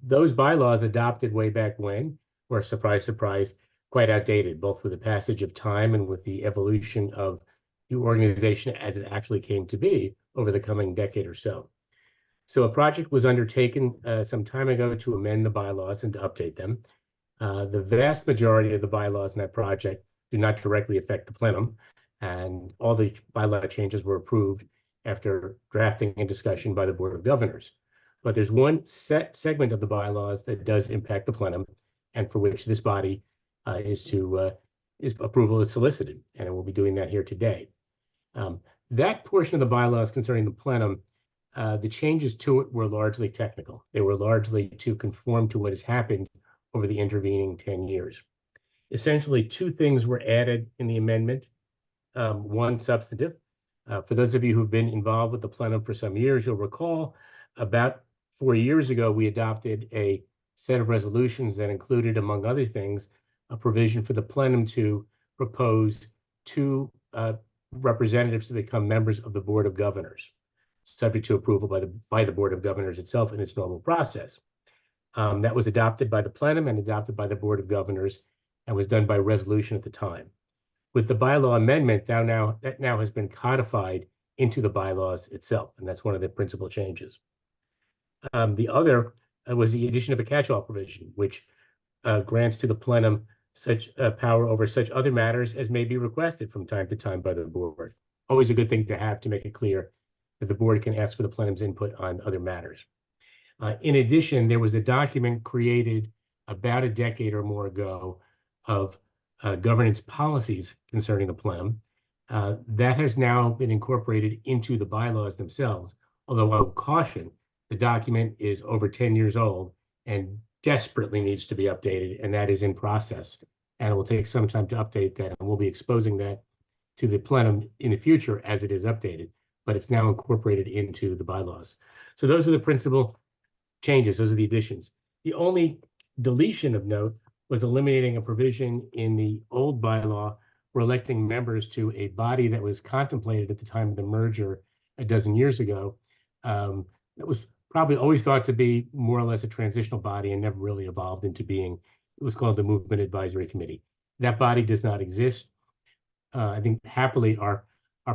Those bylaws adopted way back when were, surprise, surprise, quite outdated, both with the passage of time and with the evolution of the organization as it actually came to be over the coming decade or so. So a project was undertaken some time ago to amend the bylaws and to update them. The vast majority of the bylaws in that project do not directly affect the plenum, and all the bylaw changes were approved after drafting and discussion by the Board of Governors. But there's one set segment of the bylaws that does impact the plenum, and for which this body is approval is solicited, and it will be doing that here today. That portion of the bylaws concerning the plenum, the changes to it were largely technical. They were largely to conform to what has happened over the intervening 10 years. Essentially, two things were added in the amendment, one substantive. For those of you who've been involved with the plenum for some years, you'll recall about 4 years ago, we adopted a set of resolutions that included, among other things, a provision for the plenum to propose 2 representatives to become members of the Board of Governors, subject to approval by the Board of Governors itself in its normal process. That was adopted by the plenum and adopted by the Board of Governors and was done by resolution at the time. With the bylaw amendment, that now has been codified into the bylaws itself, and that's one of the principal changes. The other was the addition of a catch-all provision, which grants to the plenum such power over such other matters as may be requested from time to time by the board. Always a good thing to have to make it clear that the board can ask for the plenum's input on other matters. In addition, there was a document created about a decade or more ago of governance policies concerning the plenum. That has now been incorporated into the bylaws themselves, although I will caution the document is over 10 years old and desperately needs to be updated, and that is in process. And it will take some time to update that, and we'll be exposing that to the plenum in the future as it is updated, but it's now incorporated into the bylaws. So those are the principal changes, those are the additions. The only deletion of note was eliminating a provision in the old bylaw for electing members to a body that was contemplated at the time of the merger a dozen years ago. That was probably always thought to be more or less a transitional body and never really evolved into being, it was called the Movement Advisory Committee. That body does not exist. I think happily our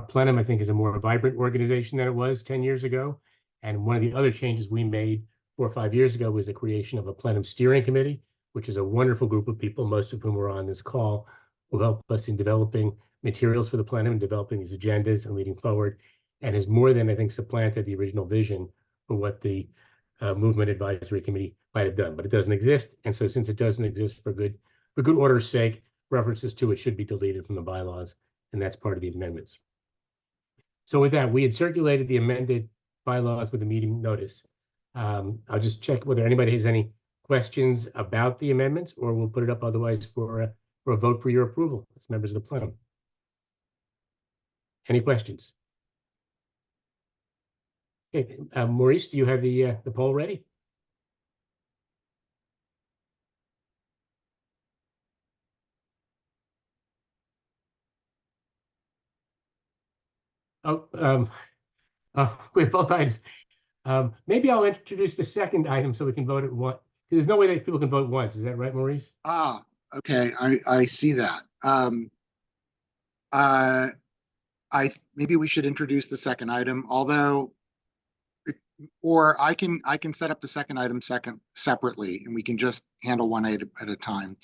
plenum, I think, is a more vibrant organization than it was 10 years ago. And one of the other changes we made 4 or 5 years ago was the creation of a plenum steering committee, which is a wonderful group of people, most of whom are on this call, will help us in developing materials for the plenum and developing these agendas and leading forward, and has more than, I think, supplanted the original vision for what the Movement Advisory Committee might have done, but it doesn't exist. And so since it doesn't exist for good order's sake, references to it should be deleted from the bylaws, and that's part of the amendments. So with that, we had circulated the amended bylaws with a meeting notice. I'll just check whether anybody has any questions about the amendments, or we'll put it up otherwise for a vote for your approval as members of the plenum. Any questions? Okay, Maurice, do you have the poll ready? Oh, we have both items. Maybe I'll introduce the second item so we can vote at once. There's no way that people can vote once. Is that right, Maurice? Ah, okay. I see that. Maybe we should introduce the second item, although, or I can set up the second item separately, and we can just handle one item at a time.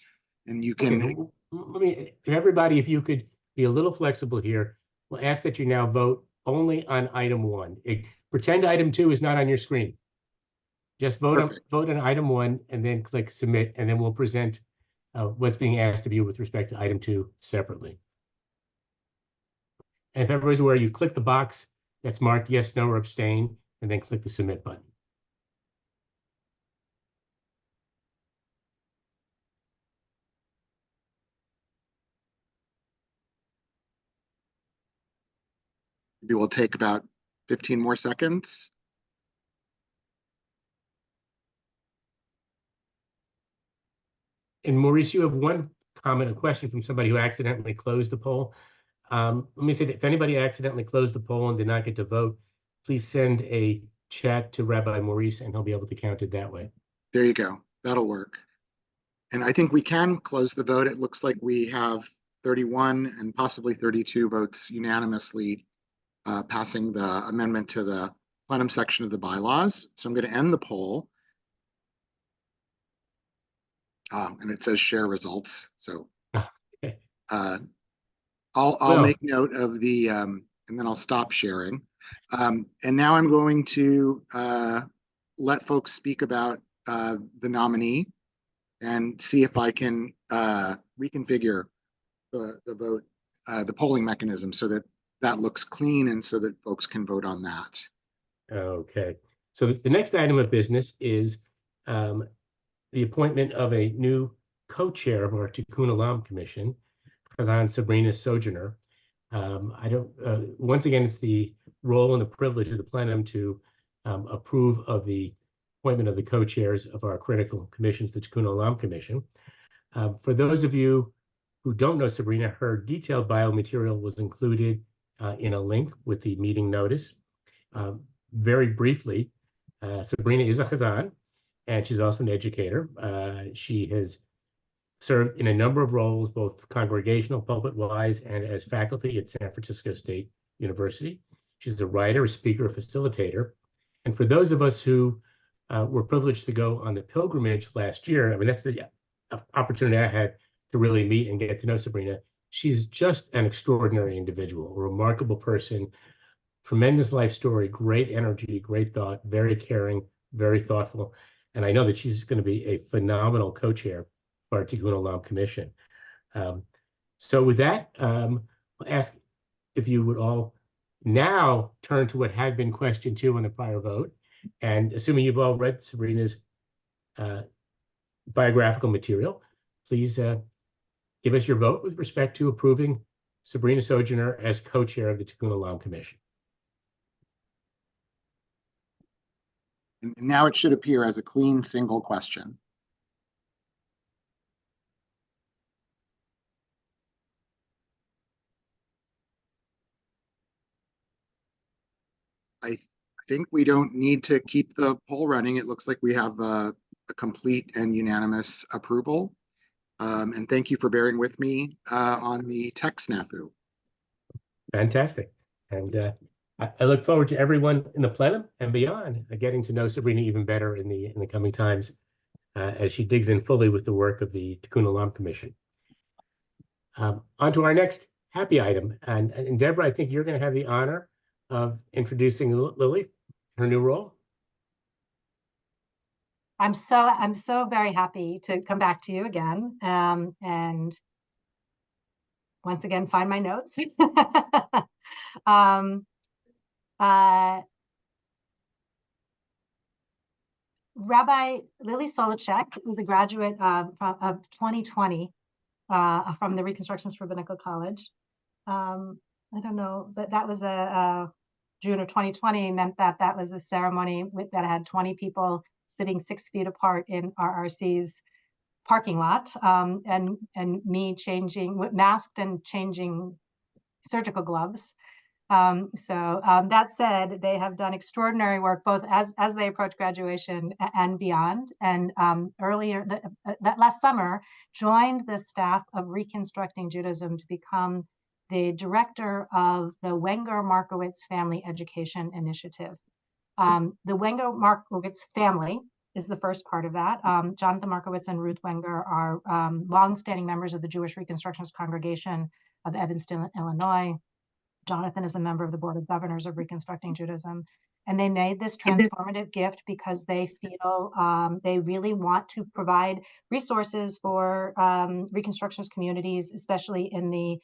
And you can. Okay, let me, everybody, if you could be a little flexible here, we'll ask that you now vote only on item 1. Pretend item 2 is not on your screen. Just vote on item 1 and then click submit, and then we'll present what's being asked of you with respect to item 2 separately. And if everybody's aware, you click the box that's marked yes, no, or abstain, and then click the submit button. Maybe we'll take about 15 more seconds. And Maurice, you have one comment, a question from somebody who accidentally closed the poll. Let me say that if anybody accidentally closed the poll and did not get to vote, please send a chat to Rabbi Maurice and he'll be able to count it that way. There you go. That'll work. And I think we can close the vote. It looks like we have 31 and possibly 32 votes unanimously passing the amendment to the plenum section of the bylaws. So I'm going to end the poll. And it says share results. So I'll make note of the, and then I'll stop sharing. And now I'm going to let folks speak about the nominee and see if I can reconfigure the vote, the polling mechanism so that that looks clean and so that folks can vote on that. Okay. So the next item of business is the appointment of a new co-chair of our Tikkun Olam Commission, Chazan Sabrina Sojourner. I don't, once again, it's the role and the privilege of the plenum to approve of the appointment of the co-chairs of our critical commissions, the Tikkun Olam Commission. For those of you who don't know Sabrina, her detailed bio material was included in a link with the meeting notice. Very briefly, Sabrina is a Chazan, and she's also an educator. She has served in a number of roles, both congregational, pulpit-wise, and as faculty at San Francisco State University. She's a writer, a speaker, a facilitator. And for those of us who were privileged to go on the pilgrimage last year, I mean, that's the opportunity I had to really meet and get to know Sabrina. She's just an extraordinary individual, a remarkable person, tremendous life story, great energy, great thought, very caring, very thoughtful. And I know that she's going to be a phenomenal co-chair for our Tikkun Olam Commission. So with that, I'll ask if you would all now turn to what had been question 2 on the prior vote. And assuming you've all read Sabrina's biographical material, please give us your vote with respect to approving Sabrina Sojourner as co-chair of the Tikkun Olam Commission. And now it should appear as a clean single question. I think we don't need to keep the poll running. It looks like we have a complete and unanimous approval. And thank you for bearing with me on the tech snafu. Fantastic. And I look forward to everyone in the plenum and beyond getting to know Sabrina even better in the coming times as she digs in fully with the work of the Tikkun Olam Commission. On to our next happy item. And Deborah, I think you're going to have the honor of introducing Lily, her new role. I'm so very happy to come back to you again, and once again find my notes. Rabbi Lily Solochek was a graduate of 2020 from the Reconstructionist Rabbinical College. I don't know, but that was a June of 2020 meant that was a ceremony that had 20 people sitting 6 feet apart in RRC's parking lot, and me changing, masked and changing surgical gloves. That said, they have done extraordinary work both as they approach graduation and beyond. And earlier that last summer, joined the staff of Reconstructing Judaism to become the director of the Wenger-Markowitz Family Education Initiative. The Wenger-Markowitz family is the first part of that. Jonathan Markowitz and Ruth Wenger are longstanding members of the Jewish Reconstructionist Congregation of Evanston, Illinois. Jonathan is a member of the Board of Governors of Reconstructing Judaism. And they made this transformative gift because they feel they really want to provide resources for Reconstructionist communities, especially in the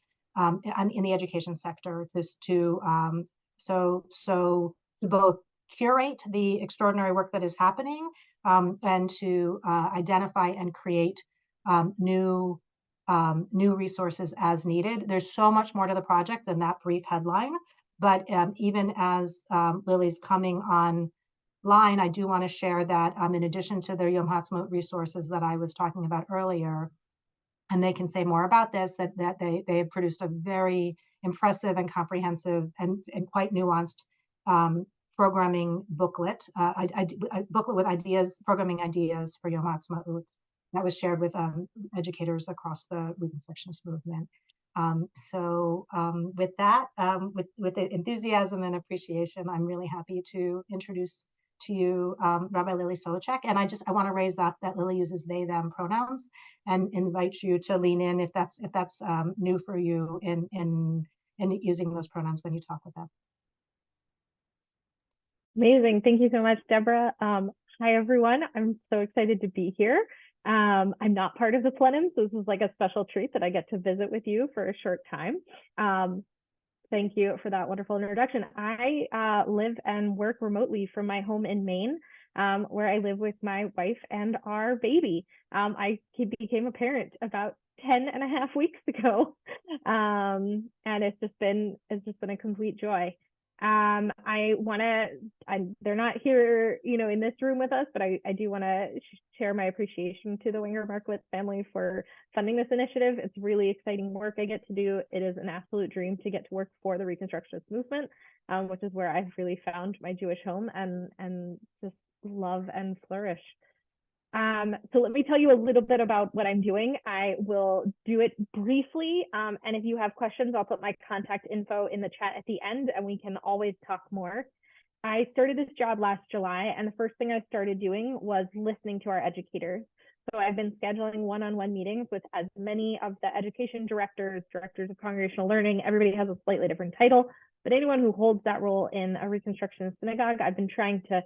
education sector, to both curate the extraordinary work that is happening and to identify and create new resources as needed. There's so much more to the project than that brief headline, but even as Lily's coming online, I do want to share that in addition to their Yom Ha'atzmaut resources that I was talking about earlier, and they can say more about this, that they have produced a very impressive and comprehensive and quite nuanced programming booklet, booklet with ideas, programming ideas for Yom Ha'atzmaut that was shared with educators across the Reconstructionist movement. With that, with the enthusiasm and appreciation, I'm really happy to introduce to you Rabbi Lily Solochek. And I want to raise up that Lily uses they, them pronouns and invite you to lean in if that's new for you in using those pronouns when you talk with them. Amazing. Thank you so much, Deborah. Hi, everyone. I'm so excited to be here. I'm not part of the plenum, so this is like a special treat that I get to visit with you for a short time. Thank you for that wonderful introduction. I live and work remotely from my home in Maine, where I live with my wife and our baby. I became a parent about 10 and a half weeks ago. And it's just been a complete joy. They're not here, in this room with us, but I do want to share my appreciation to the Winger Markowitz family for funding this initiative. It's really exciting work I get to do. It is an absolute dream to get to work for the Reconstructionist movement, which is where I've really found my Jewish home and just love and flourish. So let me tell you a little bit about what I'm doing. I will do it briefly. And if you have questions, I'll put my contact info in the chat at the end and we can always talk more. I started this job last July, and the first thing I started doing was listening to our educators. So I've been scheduling one-on-one meetings with as many of the education directors of congregational learning. Everybody has a slightly different title, but anyone who holds that role in a Reconstructionist synagogue, I've been trying to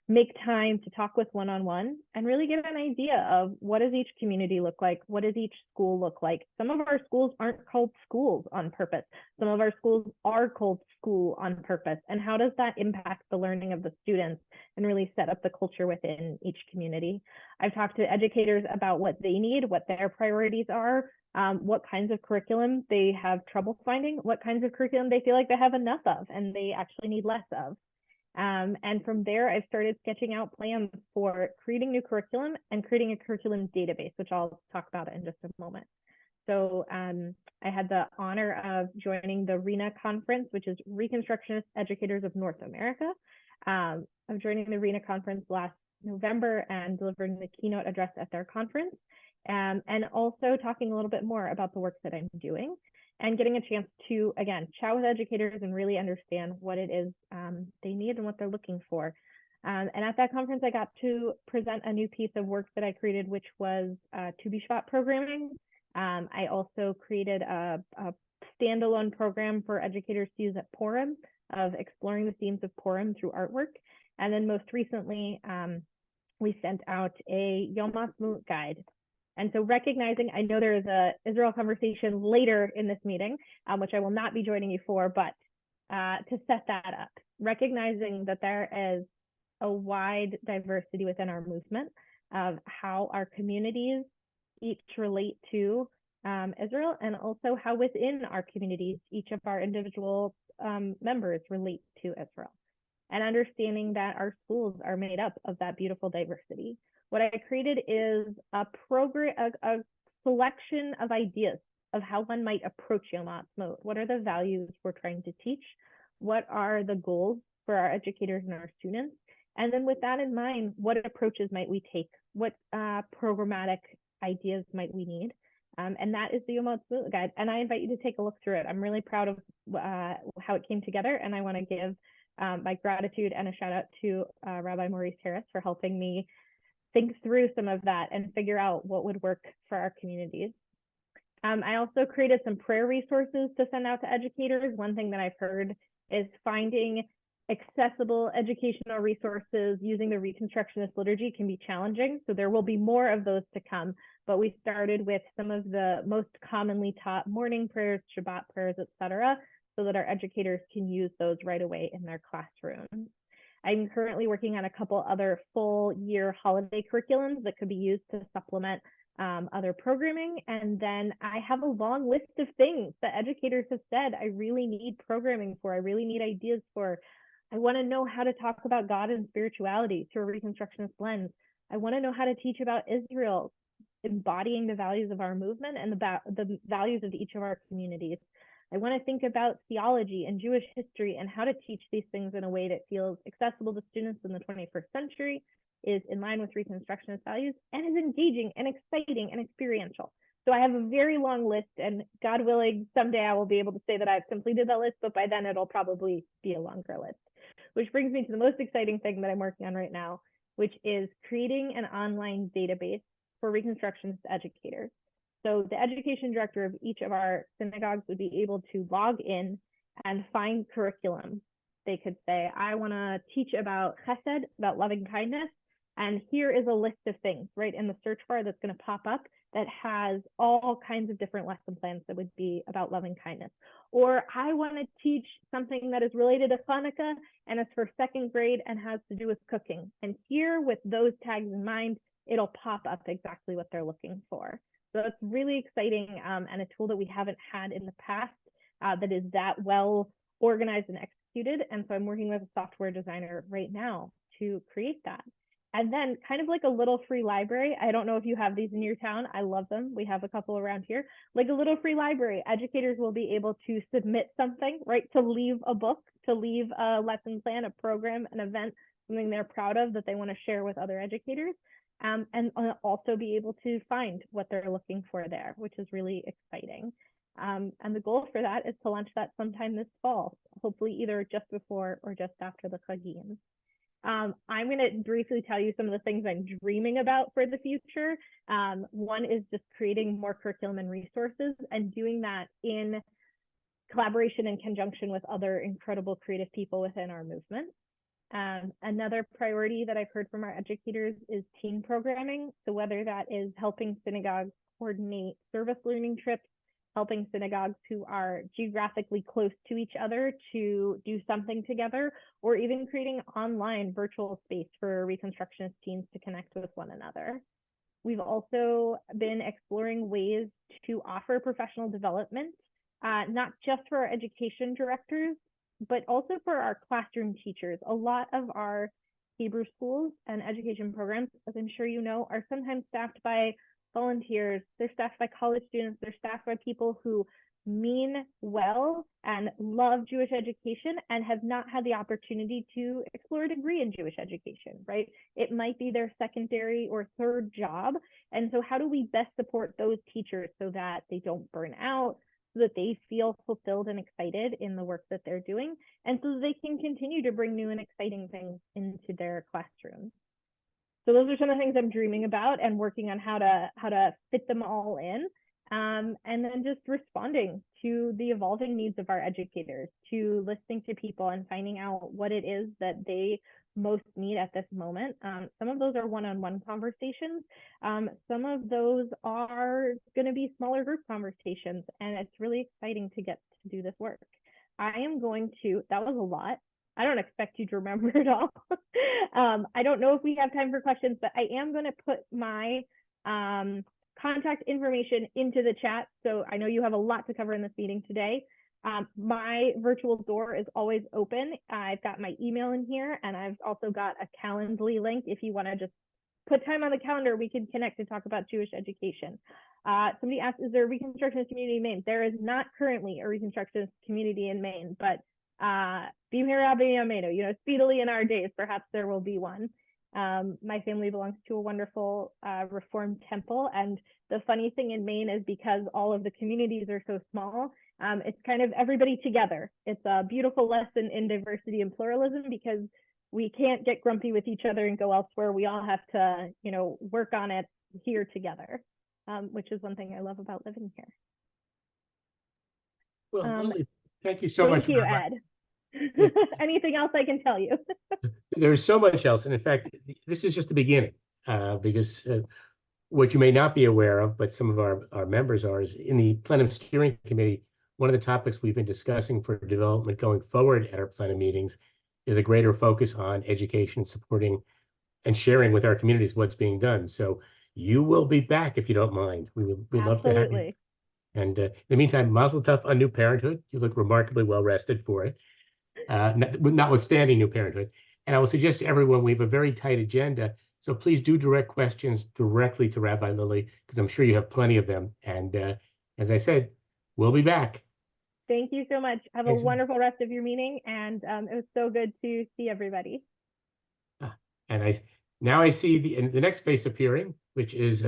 make time to talk with one-on-one and really get an idea of what does each community look like? What does each school look like? Some of our schools aren't called schools on purpose. Some of our schools are called school on purpose. And how does that impact the learning of the students and really set up the culture within each community? I've talked to educators about what they need, what their priorities are, what kinds of curriculum they have trouble finding, what kinds of curriculum they feel like they have enough of and they actually need less of. And from there, I've started sketching out plans for creating new curriculum and creating a curriculum database, which I'll talk about in just a moment. So I had the honor of joining the RENA conference, which is Reconstructionist Educators of North America. Of joining the RENA conference last November and delivering the keynote address at their conference, and also talking a little bit more about the work that I'm doing. And getting a chance to, again, chat with educators and really understand what it is they need and what they're looking for. And at that conference, I got to present a new piece of work that I created, which was Tu B'Shvat programming. I also created a standalone program for educators to use at Purim of exploring the themes of Purim through artwork. And then most recently, we sent out a Yom Ha'atzmaut guide. And so recognizing, I know there is a Israel conversation later in this meeting, which I will not be joining you for, but to set that up, recognizing that there is a wide diversity within our movement of how our communities each relate to Israel, and also how within our communities, each of our individual members relate to Israel. And understanding that our schools are made up of that beautiful diversity. What I created is a program, a selection of ideas of how one might approach Yom Ha'atzmaut. What are the values we're trying to teach? What are the goals for our educators and our students? And then with that in mind, what approaches might we take? What programmatic ideas might we need? And that is the Yom Ha'atzmaut guide. And I invite you to take a look through it. I'm really proud of how it came together. And I want to give my gratitude and a shout out to Rabbi Maurice Harris for helping me think through some of that and figure out what would work for our communities. I also created some prayer resources to send out to educators. One thing that I've heard is finding accessible educational resources using the Reconstructionist liturgy can be challenging. So there will be more of those to come, but we started with some of the most commonly taught morning prayers, Shabbat prayers, etc., so that our educators can use those right away in their classrooms. I'm currently working on a couple other full year holiday curriculums that could be used to supplement other programming. And then I have a long list of things that educators have said I really need programming for, I really need ideas for. I want to know how to talk about God and spirituality through a Reconstructionist lens. I want to know how to teach about Israel, embodying the values of our movement and the values of each of our communities. I want to think about theology and Jewish history and how to teach these things in a way that feels accessible to students in the 21st century, is in line with Reconstructionist values, and is engaging and exciting and experiential. So I have a very long list, and God willing, someday I will be able to say that I've completed that list, but by then it'll probably be a longer list. Which brings me to the most exciting thing that I'm working on right now, which is creating an online database for Reconstructionist educators. So the education director of each of our synagogues would be able to log in and find curriculum. They could say, I want to teach about chesed, about loving kindness, and here is a list of things right in the search bar that's going to pop up that has all kinds of different lesson plans that would be about loving kindness. Or I want to teach something that is related to Hanukkah and it's for second grade and has to do with cooking. And here with those tags in mind, it'll pop up exactly what they're looking for. So that's really exciting, and a tool that we haven't had in the past that is that well organized and executed. And so I'm working with a software designer right now to create that. And then kind of like a little free library. I don't know if you have these in your town. I love them. We have a couple around here. Like a little free library. Educators will be able to submit something, right? To leave a book, to leave a lesson plan, a program, an event, something they're proud of that they want to share with other educators. And also be able to find what they're looking for there, which is really exciting. And the goal for that is to launch that sometime this fall, hopefully either just before or just after the Chagim. I'm going to briefly tell you some of the things I'm dreaming about for the future. One is just creating more curriculum and resources and doing that in collaboration and conjunction with other incredible creative people within our movement. Another priority that I've heard from our educators is team programming. So whether that is helping synagogues coordinate service learning trips, helping synagogues who are geographically close to each other to do something together, or even creating online virtual space for Reconstructionist teams to connect with one another. We've also been exploring ways to offer professional development, not just for our education directors, but also for our classroom teachers. A lot of our Hebrew schools and education programs, as I'm sure you know, are sometimes staffed by volunteers, they're staffed by college students, they're staffed by people who mean well and love Jewish education and have not had the opportunity to explore a degree in Jewish education, right? It might be their secondary or third job. And so how do we best support those teachers so that they don't burn out, so that they feel fulfilled and excited in the work that they're doing, and so that they can continue to bring new and exciting things into their classrooms. So those are some of the things I'm dreaming about and working on how to fit them all in. And then just responding to the evolving needs of our educators, to listening to people and finding out what it is that they most need at this moment. Some of those are one-on-one conversations. Some of those are going to be smaller group conversations, and it's really exciting to get to do this work. I am going to, that was a lot. I don't expect you to remember it all. I don't know if we have time for questions, but I am going to put my contact information into the chat. So I know you have a lot to cover in this meeting today. My virtual door is always open. I've got my email in here, and I've also got a Calendly link. If you want to just put time on the calendar, we can connect and talk about Jewish education. Somebody asked, is there a Reconstructionist community in Maine? There is not currently a Reconstructionist community in Maine, but Bimhera b'yameinu, you know, speedily in our days, perhaps there will be one. My family belongs to a wonderful Reformed temple, and the funny thing in Maine is because all of the communities are so small, it's kind of everybody together. It's a beautiful lesson in diversity and pluralism because we can't get grumpy with each other and go elsewhere. We all have to, you know, work on it here together, which is one thing I love about living here. Well, Lily, thank you so much. Thank you, Ed. Anything else I can tell you? There's so much else. And in fact, this is just the beginning, because what you may not be aware of, but some of our members are, is in the Plenum Steering Committee, one of the topics we've been discussing for development going forward at our Plenum meetings is a greater focus on education, supporting and sharing with our communities what's being done. So you will be back if you don't mind. We'd love to have you. And in the meantime, mazel tov on new parenthood. You look remarkably well rested for it, notwithstanding new parenthood. And I will suggest to everyone, we have a very tight agenda. So please do direct questions directly to Rabbi Lily, because I'm sure you have plenty of them. And as I said, we'll be back. Thank you so much. Have a wonderful rest of your meeting. And it was so good to see everybody. And now I see the next face appearing, which is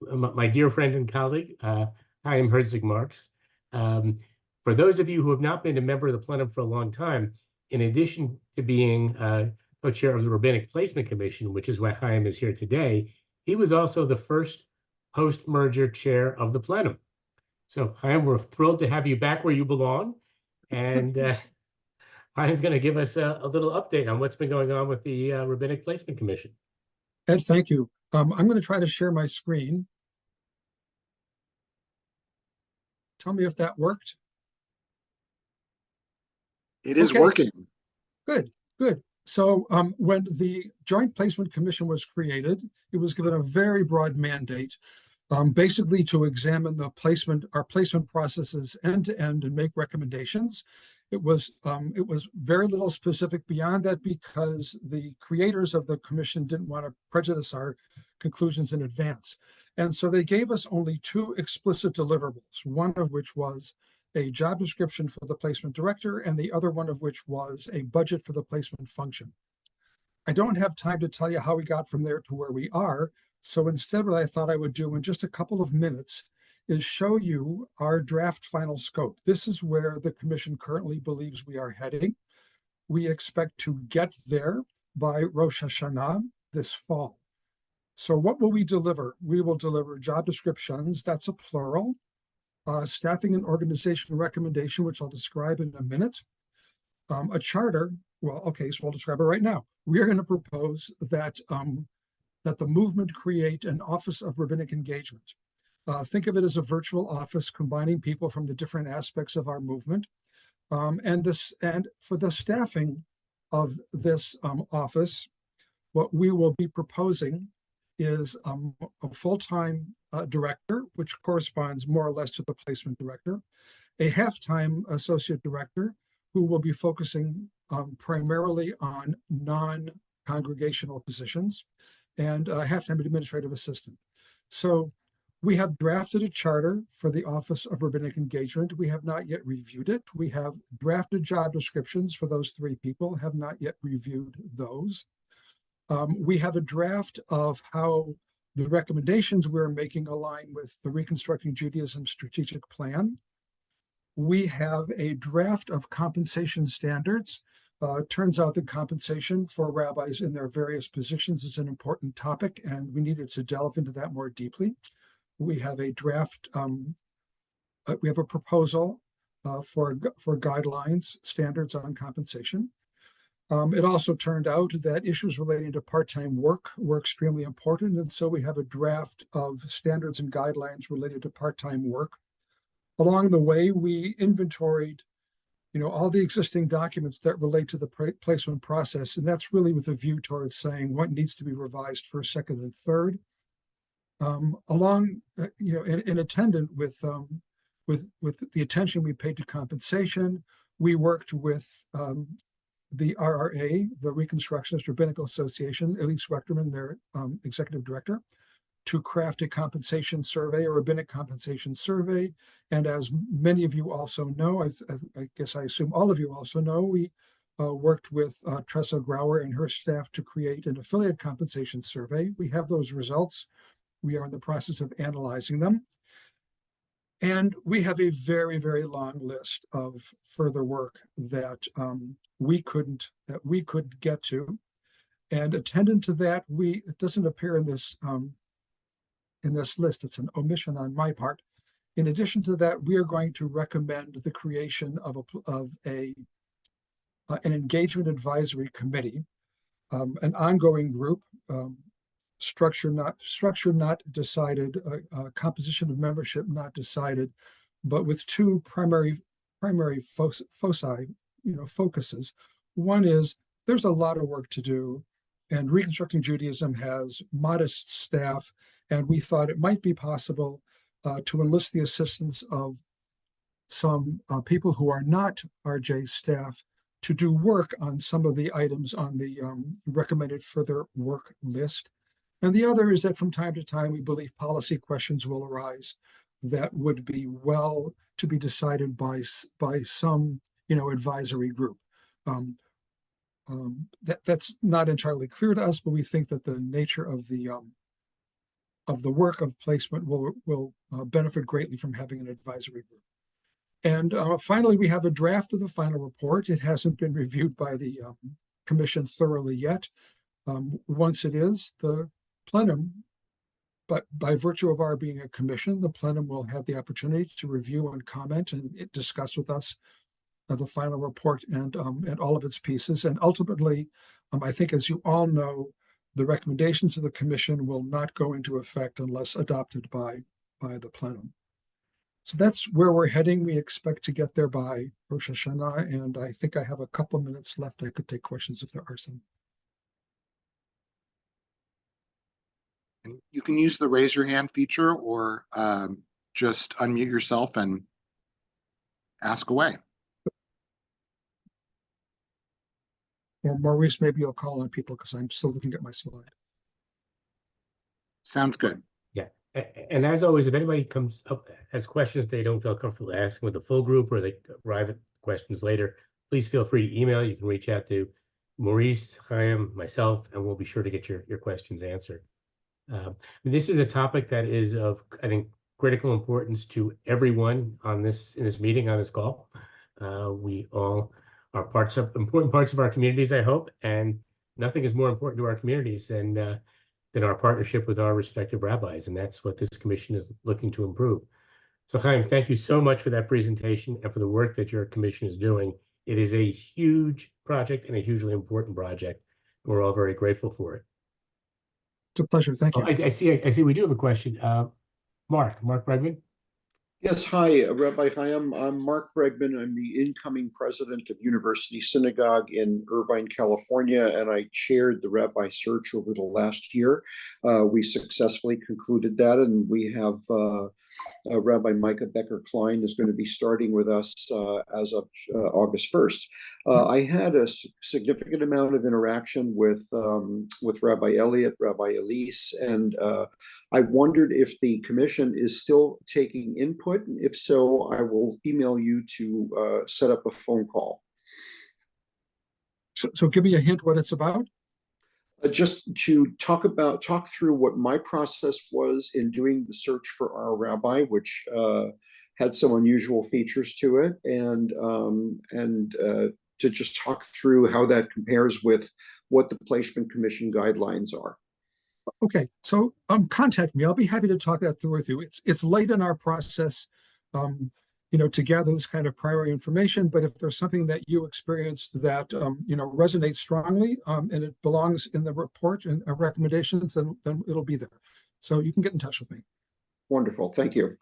my dear friend and colleague, Chaim Herzig Marks. For those of you who have not been a member of the Plenum for a long time, in addition to being co-chair of the Rabbinic Placement Commission, which is why Chaim is here today, he was also the first post-merger chair of the Plenum. So Chaim, we're thrilled to have you back where you belong. And Chaim's going to give us a little update on what's been going on with the Rabbinic Placement Commission. Ed, thank you. I'm going to try to share my screen. Tell me if that worked. It is working. Good, good. So when the Joint Placement Commission was created, it was given a very broad mandate basically to examine our placement processes end to end and make recommendations. It was very little specific beyond that because the creators of the commission didn't want to prejudice our conclusions in advance. And so they gave us only 2 explicit deliverables, one of which was a job description for the placement director, and the other one of which was a budget for the placement function. I don't have time to tell you how we got from there to where we are. So instead, what I thought I would do in just a couple of minutes is show you our draft final scope. This is where the commission currently believes we are heading. We expect to get there by Rosh Hashanah this fall. So what will we deliver? We will deliver job descriptions, that's a plural, staffing and organization recommendation, which I'll describe in a minute, a charter. Well, okay, so I'll describe it right now. We are going to propose that that the movement create an Office of Rabbinic Engagement. Think of it as a virtual office combining people from the different aspects of our movement. And for the staffing of this office, what we will be proposing is a full-time director, which corresponds more or less to the placement director, a half-time associate director who will be focusing primarily on non-congregational positions, and a half-time administrative assistant. So we have drafted a charter for the Office of Rabbinic Engagement. We have not yet reviewed it. We have drafted job descriptions for those 3 people, have not yet reviewed those. We have a draft of how the recommendations we're making align with the Reconstructing Judaism strategic plan. We have a draft of compensation standards. Turns out that compensation for rabbis in their various positions is an important topic, and we needed to delve into that more deeply. We have a draft, we have a proposal for guidelines, standards on compensation. It also turned out that issues relating to part-time work were extremely important, and so we have a draft of standards and guidelines related to part-time work. Along the way, we inventoried, all the existing documents that relate to the placement process, and that's really with a view towards saying what needs to be revised first, second, and third. In attendant with the attention we paid to compensation, we worked with the RRA, the Reconstructionist Rabbinical Association, Elise Rechterman, their executive director, to craft a compensation survey, a rabbinic compensation survey. And as many of you also know, I guess I assume all of you also know, we worked with Tressa Grauer and her staff to create an affiliate compensation survey. We have those results. We are in the process of analyzing them. And we have a very, very long list of further work that we couldn't get to. And attendant to that, it doesn't appear in this list. It's an omission on my part. In addition to that, we are going to recommend the creation of an engagement advisory committee, an ongoing group. Structure not decided, composition of membership not decided, but with 2 primary focuses. One is there's a lot of work to do, and Reconstructing Judaism has modest staff, and we thought it might be possible to enlist the assistance of some people who are not RJ staff to do work on some of the items on the recommended further work list. And the other is that from time to time, we believe policy questions will arise that would be well to be decided by some, advisory group. That's not entirely clear to us, but we think that the nature of the work of placement will benefit greatly from having an advisory group. And finally, we have a draft of the final report. It hasn't been reviewed by the commission thoroughly yet. Once it is, the Plenum, but by virtue of our being a commission, the Plenum will have the opportunity to review and comment and discuss with us the final report and all of its pieces. And ultimately, I think, as you all know, the recommendations of the commission will not go into effect unless adopted by the Plenum. So that's where we're heading. We expect to get there by Rosh Hashanah, and I think I have a couple minutes left. I could take questions if there are some. And you can use the raise your hand feature or just unmute yourself and ask away. Or Maurice, maybe you'll call on people because I'm still looking at my slide. Sounds good. Yeah, and as always, if anybody comes up has questions they don't feel comfortable asking with the full group or they arrive at questions later, please feel free to email. You can reach out to Maurice, Chaim, myself, and we'll be sure to get your questions answered. This is a topic that is of, I think, critical importance to everyone in this meeting, on this call. We all are important parts of our communities, I hope, and nothing is more important to our communities than our partnership with our respective rabbis, and that's what this commission is looking to improve. So, Chaim, thank you so much for that presentation and for the work that your commission is doing. It is a huge project and a hugely important project. We're all very grateful for it. It's a pleasure. Thank you. I see we do have a question. Mark Bregman. Yes, hi, Rabbi Chaim. I'm Mark Bregman. I'm the incoming president of University Synagogue in Irvine, California, and I chaired the rabbi search over the last year. We successfully concluded that, and we have Rabbi Micah Becker-Klein is going to be starting with us as of August 1st. I had a significant amount of interaction with Rabbi Elliott, Rabbi Elise, and I wondered if the commission is still taking input, and if so, I will email you to set up a phone call. So give me a hint what it's about. Just to talk through what my process was in doing the search for our rabbi, which had some unusual features to it, and to just talk through how that compares with what the Placement Commission guidelines are. Okay, so contact me. I'll be happy to talk that through with you. It's late in our process, to gather this kind of primary information. But if there's something that you experienced that resonates strongly, and it belongs in the report and recommendations, then it'll be there. So you can get in touch with me. Wonderful, thank you.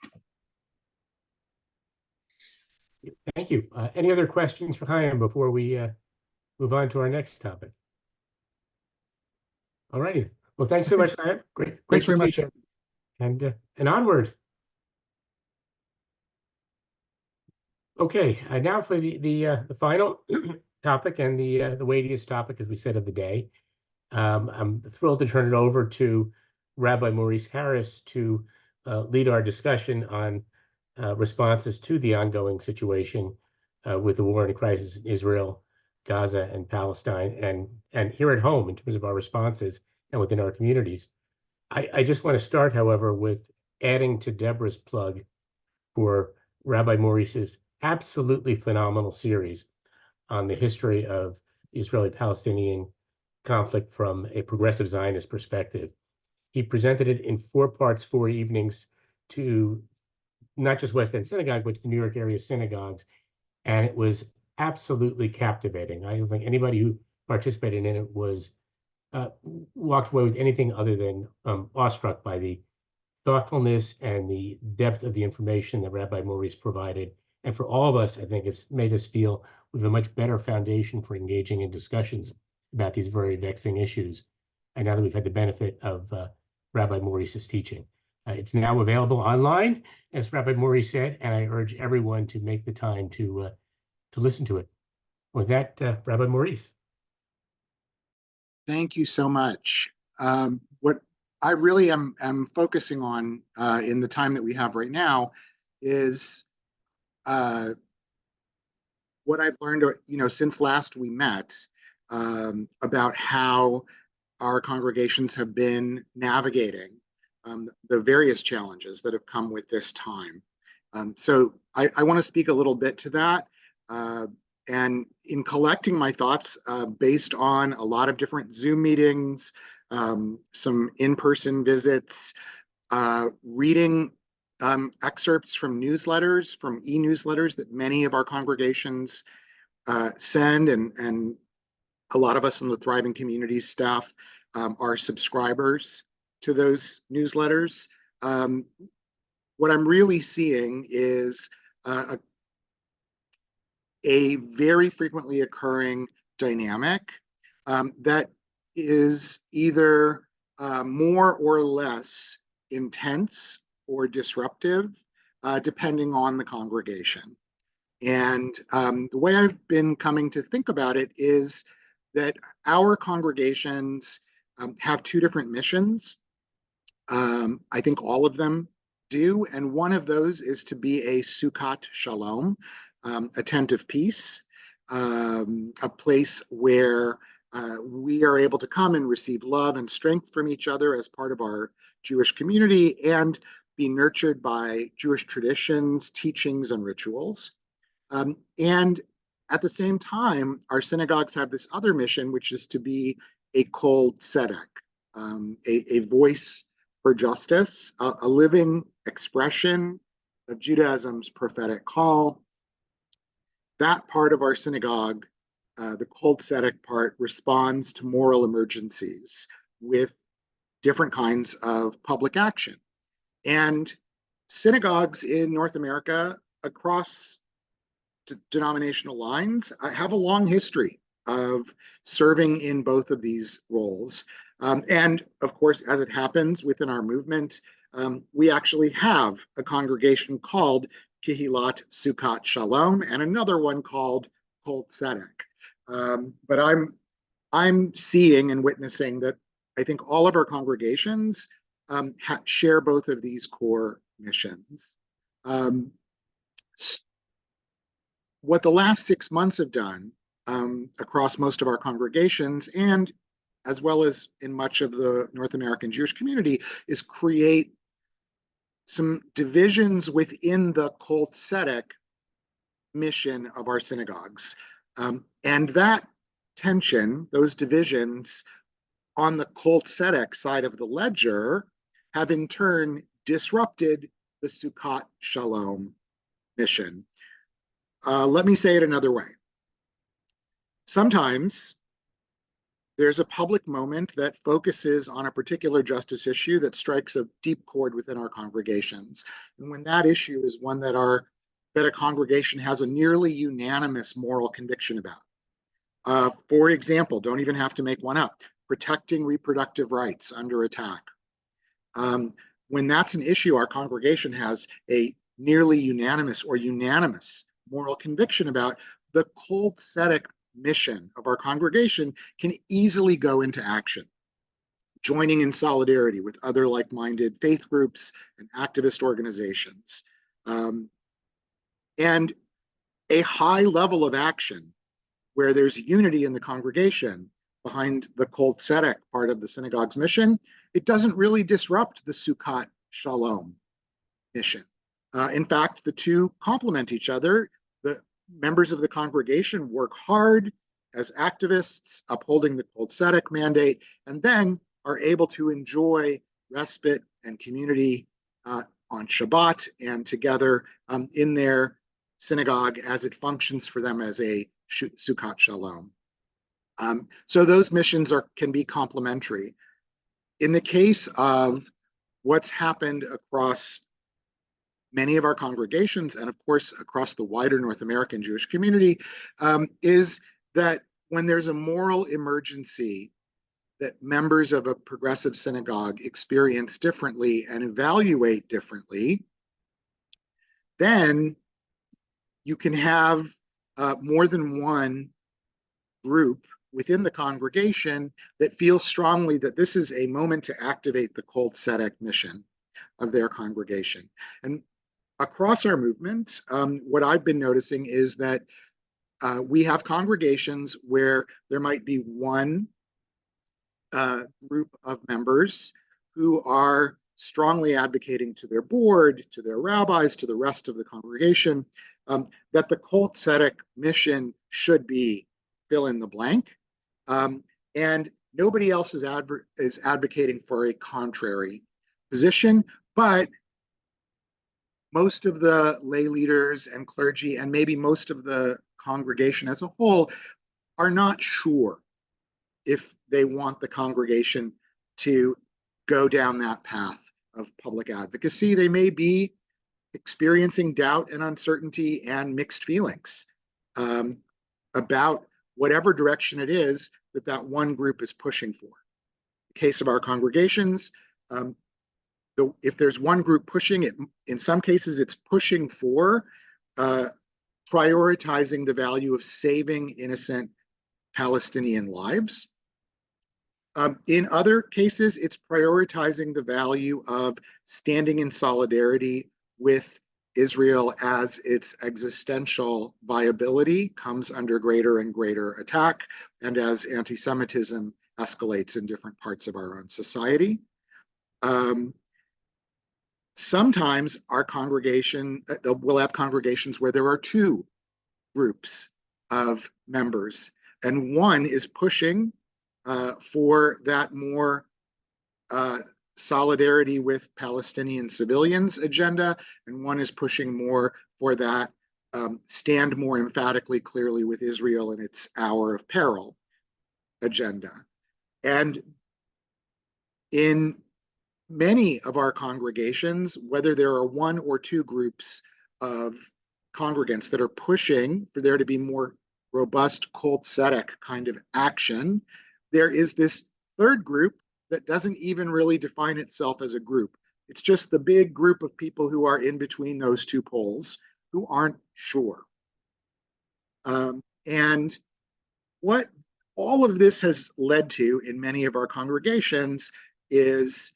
Thank you. Any other questions for Chaim before we move on to our next topic? All righty. Well, thanks so much, Chaim. Great. Thanks very much, Ed. And onward. Okay, now for the final topic and the weightiest topic, as we said, of the day. I'm thrilled to turn it over to Rabbi Maurice Harris to lead our discussion on responses to the ongoing situation with the war and crisis in Israel, Gaza, and Palestine, and here at home in terms of our responses and within our communities. I just want to start, however, with adding to Deborah's plug for Rabbi Maurice's absolutely phenomenal series on the history of the Israeli-Palestinian conflict from a progressive Zionist perspective. He presented it in 4 parts, 4 evenings, to not just West End Synagogue, but to the New York area synagogues. And it was absolutely captivating. I don't think anybody who participated in it was walked away with anything other than awestruck by the thoughtfulness and the depth of the information that Rabbi Maurice provided. And for all of us, I think it's made us feel we have a much better foundation for engaging in discussions about these very vexing issues. And now that we've had the benefit of Rabbi Maurice's teaching. It's now available online, as Rabbi Maurice said, and I urge everyone to make the time to listen to it. With that, Rabbi Maurice. Thank you so much. What I really am focusing on in the time that we have right now is what I've learned, since last we met, about how our congregations have been navigating the various challenges that have come with this time. So I want to speak a little bit to that. And in collecting my thoughts based on a lot of different Zoom meetings, some in-person visits, reading excerpts from newsletters, from e-newsletters that many of our congregations send, and a lot of us in the Thriving Communities staff are subscribers to those newsletters. What I'm really seeing is a very frequently occurring dynamic that is either more or less intense or disruptive, depending on the congregation. And the way I've been coming to think about it is that our congregations have two different missions. I think all of them do. And one of those is to be a Sukkot Shalom, a tent of peace, a place where we are able to come and receive love and strength from each other as part of our Jewish community and be nurtured by Jewish traditions, teachings, and rituals. And at the same time, our synagogues have this other mission, which is to be a kol tzedek, a voice for justice, a living expression of Judaism's prophetic call. That part of our synagogue, the kol tzedek part, responds to moral emergencies with different kinds of public action. And synagogues in North America across denominational lines have a long history of serving in both of these roles. And of course, as it happens within our movement, we actually have a congregation called Kehilat Sukkot Shalom and another one called Kol Tzedek. But I'm seeing and witnessing that I think all of our congregations share both of these core missions. What the last 6 months have done across most of our congregations, and as well as in much of the North American Jewish community, is create some divisions within the Kol Tzedek mission of our synagogues. And that tension, those divisions on the Kol Tzedek side of the ledger, have in turn disrupted the Sukkot Shalom mission. Let me say it another way. Sometimes there's a public moment that focuses on a particular justice issue that strikes a deep chord within our congregations. And when that issue is one that a congregation has a nearly unanimous moral conviction about. For example, don't even have to make one up, protecting reproductive rights under attack. When that's an issue our congregation has a nearly unanimous or unanimous moral conviction about, the Kol Tzedek mission of our congregation can easily go into action, joining in solidarity with other like-minded faith groups and activist organizations. And a high level of action where there's unity in the congregation behind the Kol Tzedek part of the synagogue's mission, it doesn't really disrupt the Sukkot Shalom mission. In fact, the two complement each other. The members of the congregation work hard as activists upholding the Kol Tzedek mandate, and then are able to enjoy respite and community on Shabbat and together in their synagogue as it functions for them as a Sukkot Shalom. So those missions can be complementary. In the case of what's happened across many of our congregations, and of course across the wider North American Jewish community, is that when there's a moral emergency that members of a progressive synagogue experience differently and evaluate differently, then you can have more than one group within the congregation that feels strongly that this is a moment to activate the Kol Tzedek mission of their congregation. And across our movement, what I've been noticing is that we have congregations where there might be one group of members who are strongly advocating to their board, to their rabbis, to the rest of the congregation, that the Kol Tzedek mission should be fill in the blank. And nobody else is advocating for a contrary position, but most of the lay leaders and clergy, and maybe most of the congregation as a whole, are not sure if they want the congregation to go down that path of public advocacy. They may be experiencing doubt and uncertainty and mixed feelings about whatever direction it is that one group is pushing for. case of our congregations, if there's one group pushing it, in some cases it's pushing for prioritizing the value of saving innocent Palestinian lives. In other cases, it's prioritizing the value of standing in solidarity with Israel as its existential viability comes under greater and greater attack, and as anti-Semitism escalates in different parts of our own society. Sometimes our congregation, we'll have congregations where there are two groups of members, and one is pushing for that more solidarity with Palestinian civilians agenda, and one is pushing more for that stand more emphatically, clearly with Israel in its hour of peril agenda. And in many of our congregations, whether there are one or two groups of congregants that are pushing for there to be more robust cult-setic kind of action, there is this third group that doesn't even really define itself as a group. It's just the big group of people who are in between those two poles who aren't sure. And what all of this has led to in many of our congregations is,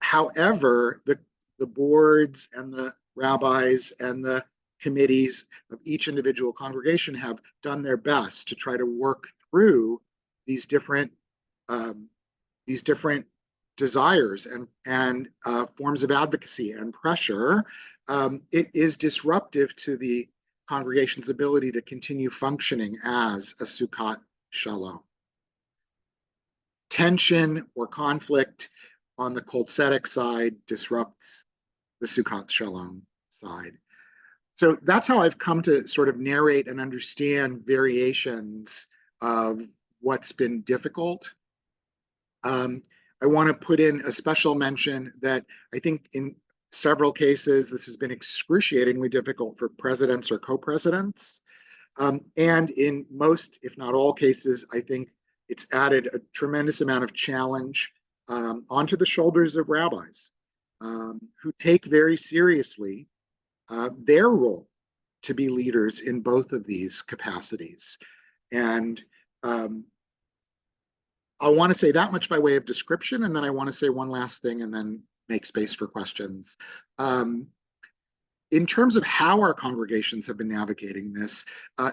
however, the boards and the rabbis and the committees of each individual congregation have done their best to try to work through these different desires and forms of advocacy and pressure, it is disruptive to the congregation's ability to continue functioning as a Sukkot Shalom. Tension or conflict on the cult-setic side disrupts the Sukkot Shalom side. So that's how I've come to sort of narrate and understand variations of what's been difficult. I want to put in a special mention that I think in several cases, this has been excruciatingly difficult for presidents or co-presidents. And in most, if not all cases, I think it's added a tremendous amount of challenge onto the shoulders of rabbis who take very seriously their role to be leaders in both of these capacities. And I want to say that much by way of description, and then I want to say one last thing and then make space for questions. In terms of how our congregations have been navigating this,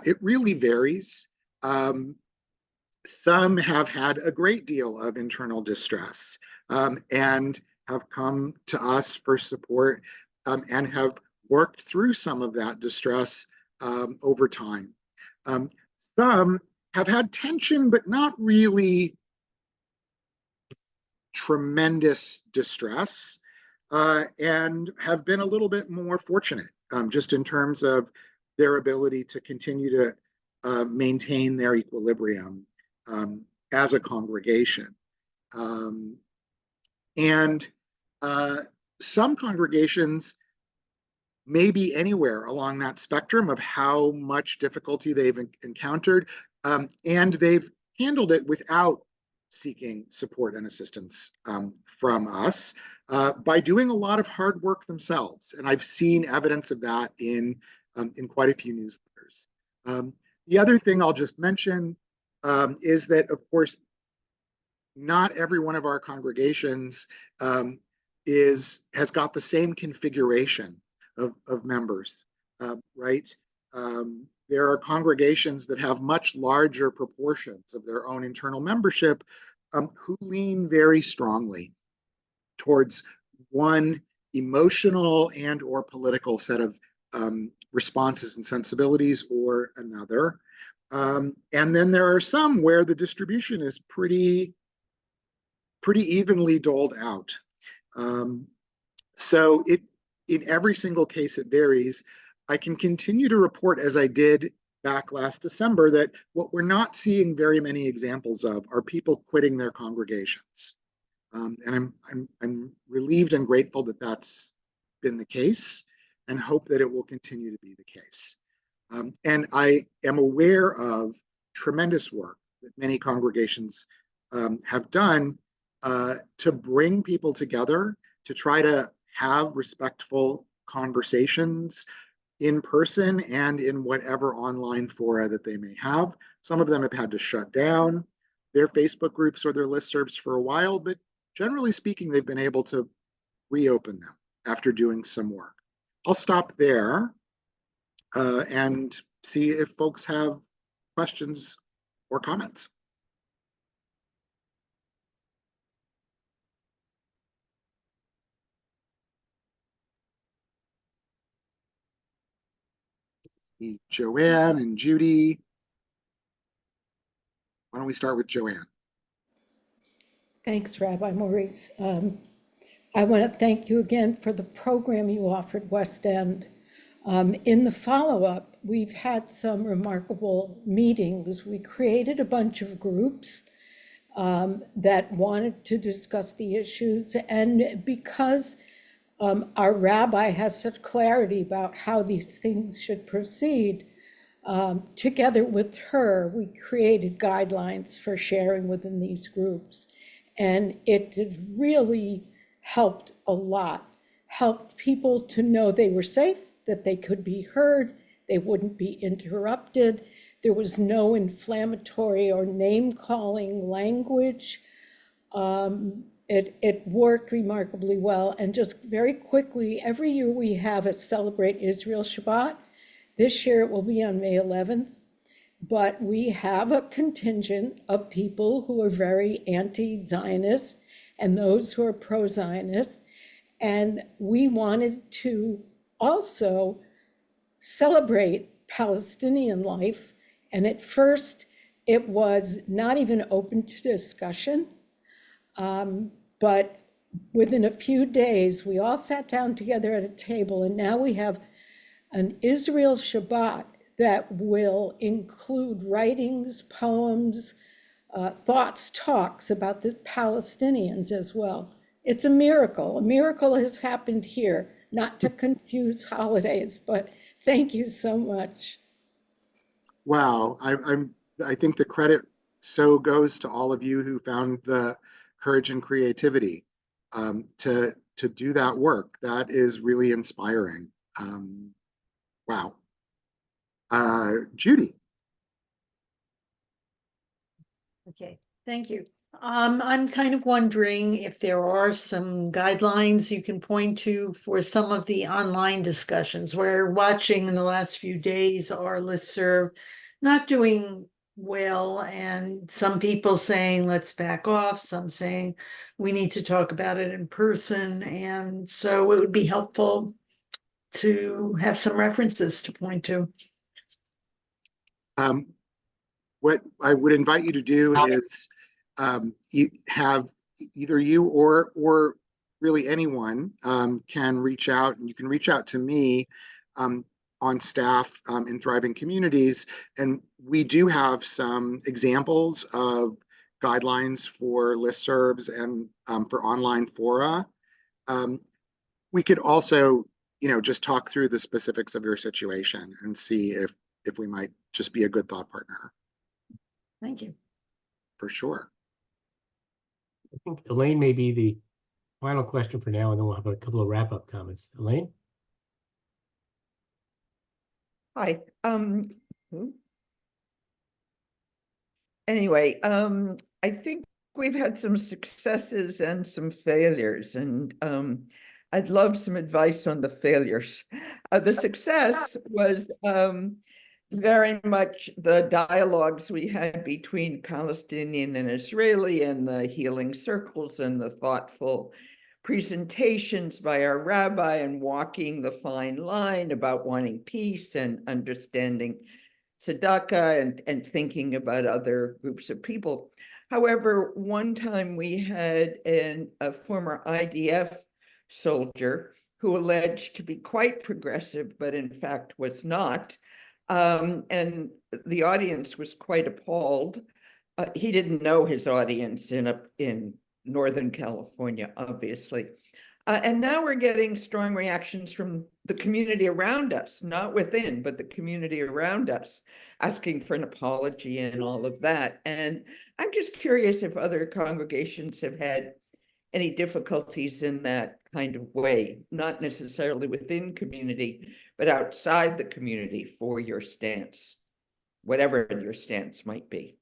it really varies. Some have had a great deal of internal distress and have come to us for support and have worked through some of that distress over time. Some have had tension, but not really tremendous distress, and have been a little bit more fortunate just in terms of their ability to continue to maintain their equilibrium as a congregation. And some congregations may be anywhere along that spectrum of how much difficulty they've encountered, and they've handled it without seeking support and assistance from us by doing a lot of hard work themselves. And I've seen evidence of that in quite a few newsletters. The other thing I'll just mention is that, of course, not every one of our congregations has got the same configuration of members, right? There are congregations that have much larger proportions of their own internal membership who lean very strongly towards one emotional and or political set of responses and sensibilities or another. And then there are some where the distribution is pretty evenly doled out. So in every single case it varies. I can continue to report, as I did back last December, that what we're not seeing very many examples of are people quitting their congregations. And I'm relieved and grateful that that's been the case, and hope that it will continue to be the case. And I am aware of tremendous work that many congregations have done to bring people together to try to have respectful conversations in person and in whatever online fora that they may have. Some of them have had to shut down their Facebook groups or their listservs for a while, but generally speaking, they've been able to reopen them after doing some work. I'll stop there and see if folks have questions or comments. Joanne and Judy. Why don't we start with Joanne? Thanks, Rabbi Maurice. I want to thank you again for the program you offered West End. In the follow-up, we've had some remarkable meetings. We created a bunch of groups that wanted to discuss the issues. And because our rabbi has such clarity about how these things should proceed, together with her, we created guidelines for sharing within these groups. And it really helped a lot, helped people to know they were safe, that they could be heard, they wouldn't be interrupted. There was no inflammatory or name-calling language. It worked remarkably well. And just very quickly, every year we have a Celebrate Israel Shabbat. This year it will be on May 11th. But we have a contingent of people who are very anti-Zionist and those who are pro-Zionist. And we wanted to also celebrate Palestinian life. And at first, it was not even open to discussion. But within a few days, we all sat down together at a table, and now we have an Israel Shabbat that will include writings, poems, thoughts, talks about the Palestinians as well. It's a miracle. A miracle has happened here, not to confuse holidays, but thank you so much. Wow, I think the credit so goes to all of you who found the courage and creativity to do that work. That is really inspiring. Wow. Judy. Okay, thank you. I'm kind of wondering if there are some guidelines you can point to for some of the online discussions. We're watching in the last few days our listserv not doing well, and some people saying let's back off, some saying we need to talk about it in person, and so it would be helpful to have some references to point to. What I would invite you to do is have either you or really anyone can reach out, and you can reach out to me on staff in Thriving Communities. And we do have some examples of guidelines for listservs and for online fora. We could also, just talk through the specifics of your situation and see if we might just be a good thought partner. Thank you. For sure. I think Elaine may be the final question for now, and then we'll have a couple of wrap-up comments. Elaine? Hi. Anyway, I think we've had some successes and some failures, and I'd love some advice on the failures. The success was very much the dialogues we had between Palestinian and Israeli, and the healing circles, and the thoughtful presentations by our rabbi, and walking the fine line about wanting peace and understanding tzedakah and thinking about other groups of people. However, one time we had a former IDF soldier who alleged to be quite progressive, but in fact was not. And the audience was quite appalled. He didn't know his audience in Northern California, obviously. And now we're getting strong reactions from the community around us, not within, but the community around us, asking for an apology and all of that. And I'm just curious if other congregations have had any difficulties in that kind of way, not necessarily within community, but outside the community for your stance, whatever your stance might be.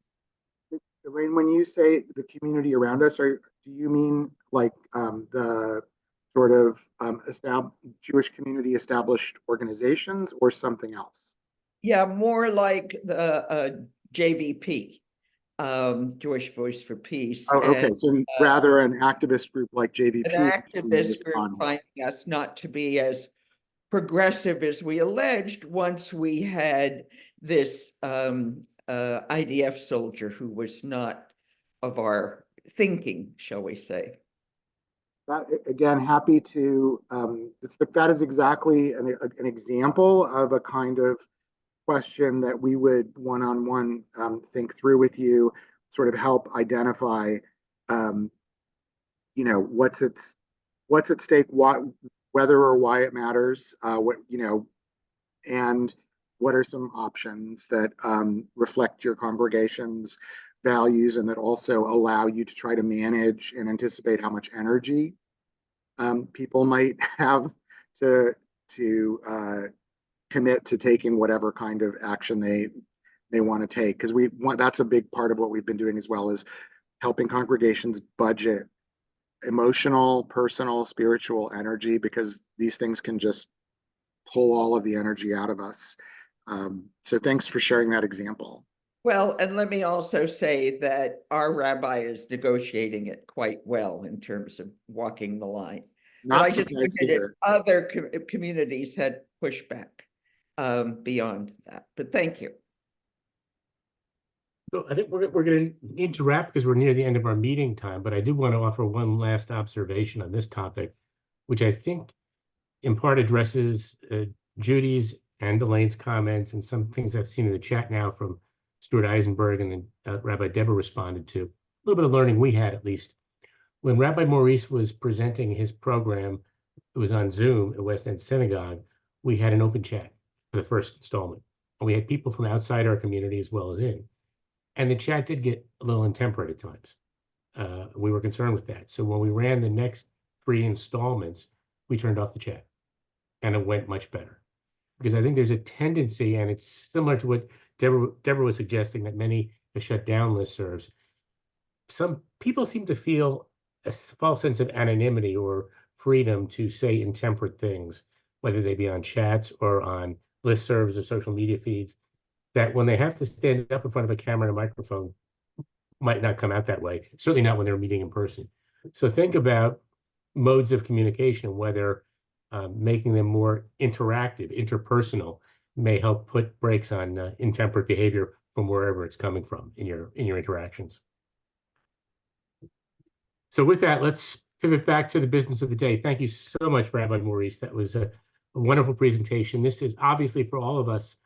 Elaine, when you say the community around us, do you mean like the sort of Jewish community established organizations or something else? Yeah, more like the JVP, Jewish Voice for Peace. Oh, okay. And, So rather an activist group like JVP. an activist group finding us not to be as progressive as we alleged once we had this IDF soldier who was not of our thinking, shall we say. That, again, happy to, that is exactly an example of a kind of question that we would one-on-one think through with you, sort of help identify, what's at stake, whether or why it matters, and what are some options that reflect your congregation's values and that also allow you to try to manage and anticipate how much energy people might have to commit to taking whatever kind of action they want to take, because that's a big part of what we've been doing as well, is helping congregations budget emotional, personal, spiritual energy, because these things can just pull all of the energy out of us. So thanks for sharing that example. Well, and let me also say that our rabbi is negotiating it quite well in terms of walking the line. But I just wondered if other communities had pushback beyond that. But thank you. So I think we're going to need to wrap because we're near the end of our meeting time, but I do want to offer one last observation on this topic, which I think in part addresses Judy's and Elaine's comments and some things I've seen in the chat now from Stuart Eisenberg and then Rabbi Deborah responded to. A little bit of learning we had, at least. When Rabbi Maurice was presenting his program, it was on Zoom at West End Synagogue, we had an open chat for the first installment. And we had people from outside our community as well as in. And the chat did get a little intemperate at times. We were concerned with that. So when we ran the next 3 installments, we turned off the chat. And it went much better. Because I think there's a tendency, and it's similar to what Deborah was suggesting, that many have shut down listservs. Some people seem to feel a false sense of anonymity or freedom to say intemperate things, whether they be on chats or on listservs or social media feeds, that when they have to stand up in front of a camera and a microphone, might not come out that way, certainly not when they're meeting in person. So think about modes of communication, whether making them more interactive, interpersonal, may help put brakes on intemperate behavior from wherever it's coming from in your interactions. So with that, let's pivot back to the business of the day. Thank you so much, Rabbi Maurice. That was a wonderful presentation. This is obviously for all of us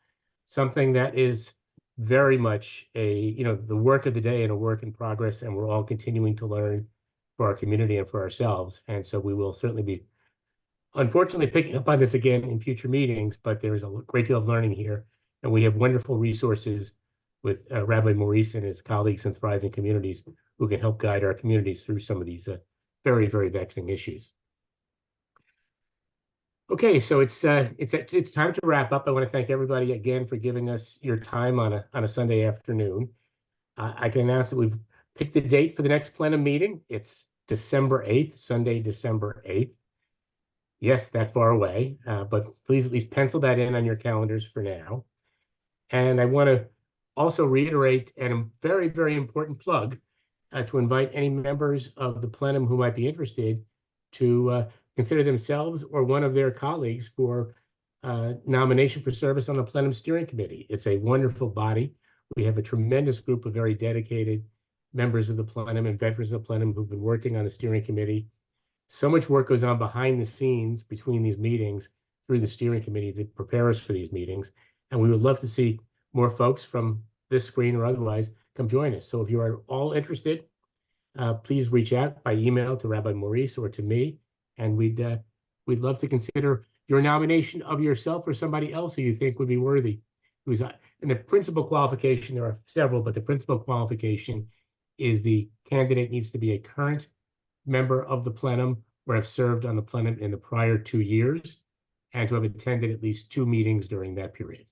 something that is very much the work of the day and a work in progress, and we're all continuing to learn for our community and for ourselves. And so we will certainly be, unfortunately, picking up on this again in future meetings, but there is a great deal of learning here. And we have wonderful resources with Rabbi Maurice and his colleagues in Thriving Communities who can help guide our communities through some of these very, very vexing issues. Okay, so it's time to wrap up. I want to thank everybody again for giving us your time on a Sunday afternoon. I can announce that we've picked a date for the next plenum meeting. It's December 8th, Sunday, December 8th. Yes, that far away, but please at least pencil that in on your calendars for now. And I want to also reiterate a very, very important plug to invite any members of the plenum who might be interested to consider themselves or one of their colleagues for nomination for service on the Plenum Steering Committee. It's a wonderful body. We have a tremendous group of very dedicated members of the plenum and veterans of the plenum who've been working on the steering committee. So much work goes on behind the scenes between these meetings through the steering committee to prepare us for these meetings. And we would love to see more folks from this screen or otherwise come join us. So if you are all interested, please reach out by email to Rabbi Maurice or to me, And we'd love to consider your nomination of yourself or somebody else who you think would be worthy. Who's and the principal qualification, there are several, but the principal qualification is the candidate needs to be a current member of the plenum or have served on the plenum in the prior 2 years and to have attended at least 2 meetings during that period.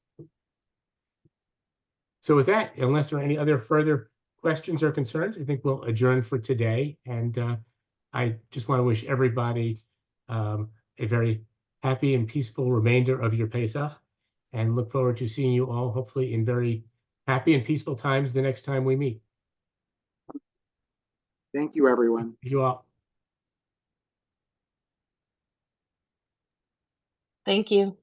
So with that, unless there are any other further questions or concerns, I think we'll adjourn for today. And I just want to wish everybody a very happy and peaceful remainder of your Pesach, and look forward to seeing you all hopefully in very happy and peaceful times the next time we meet. Thank you, everyone. You all. Thank you.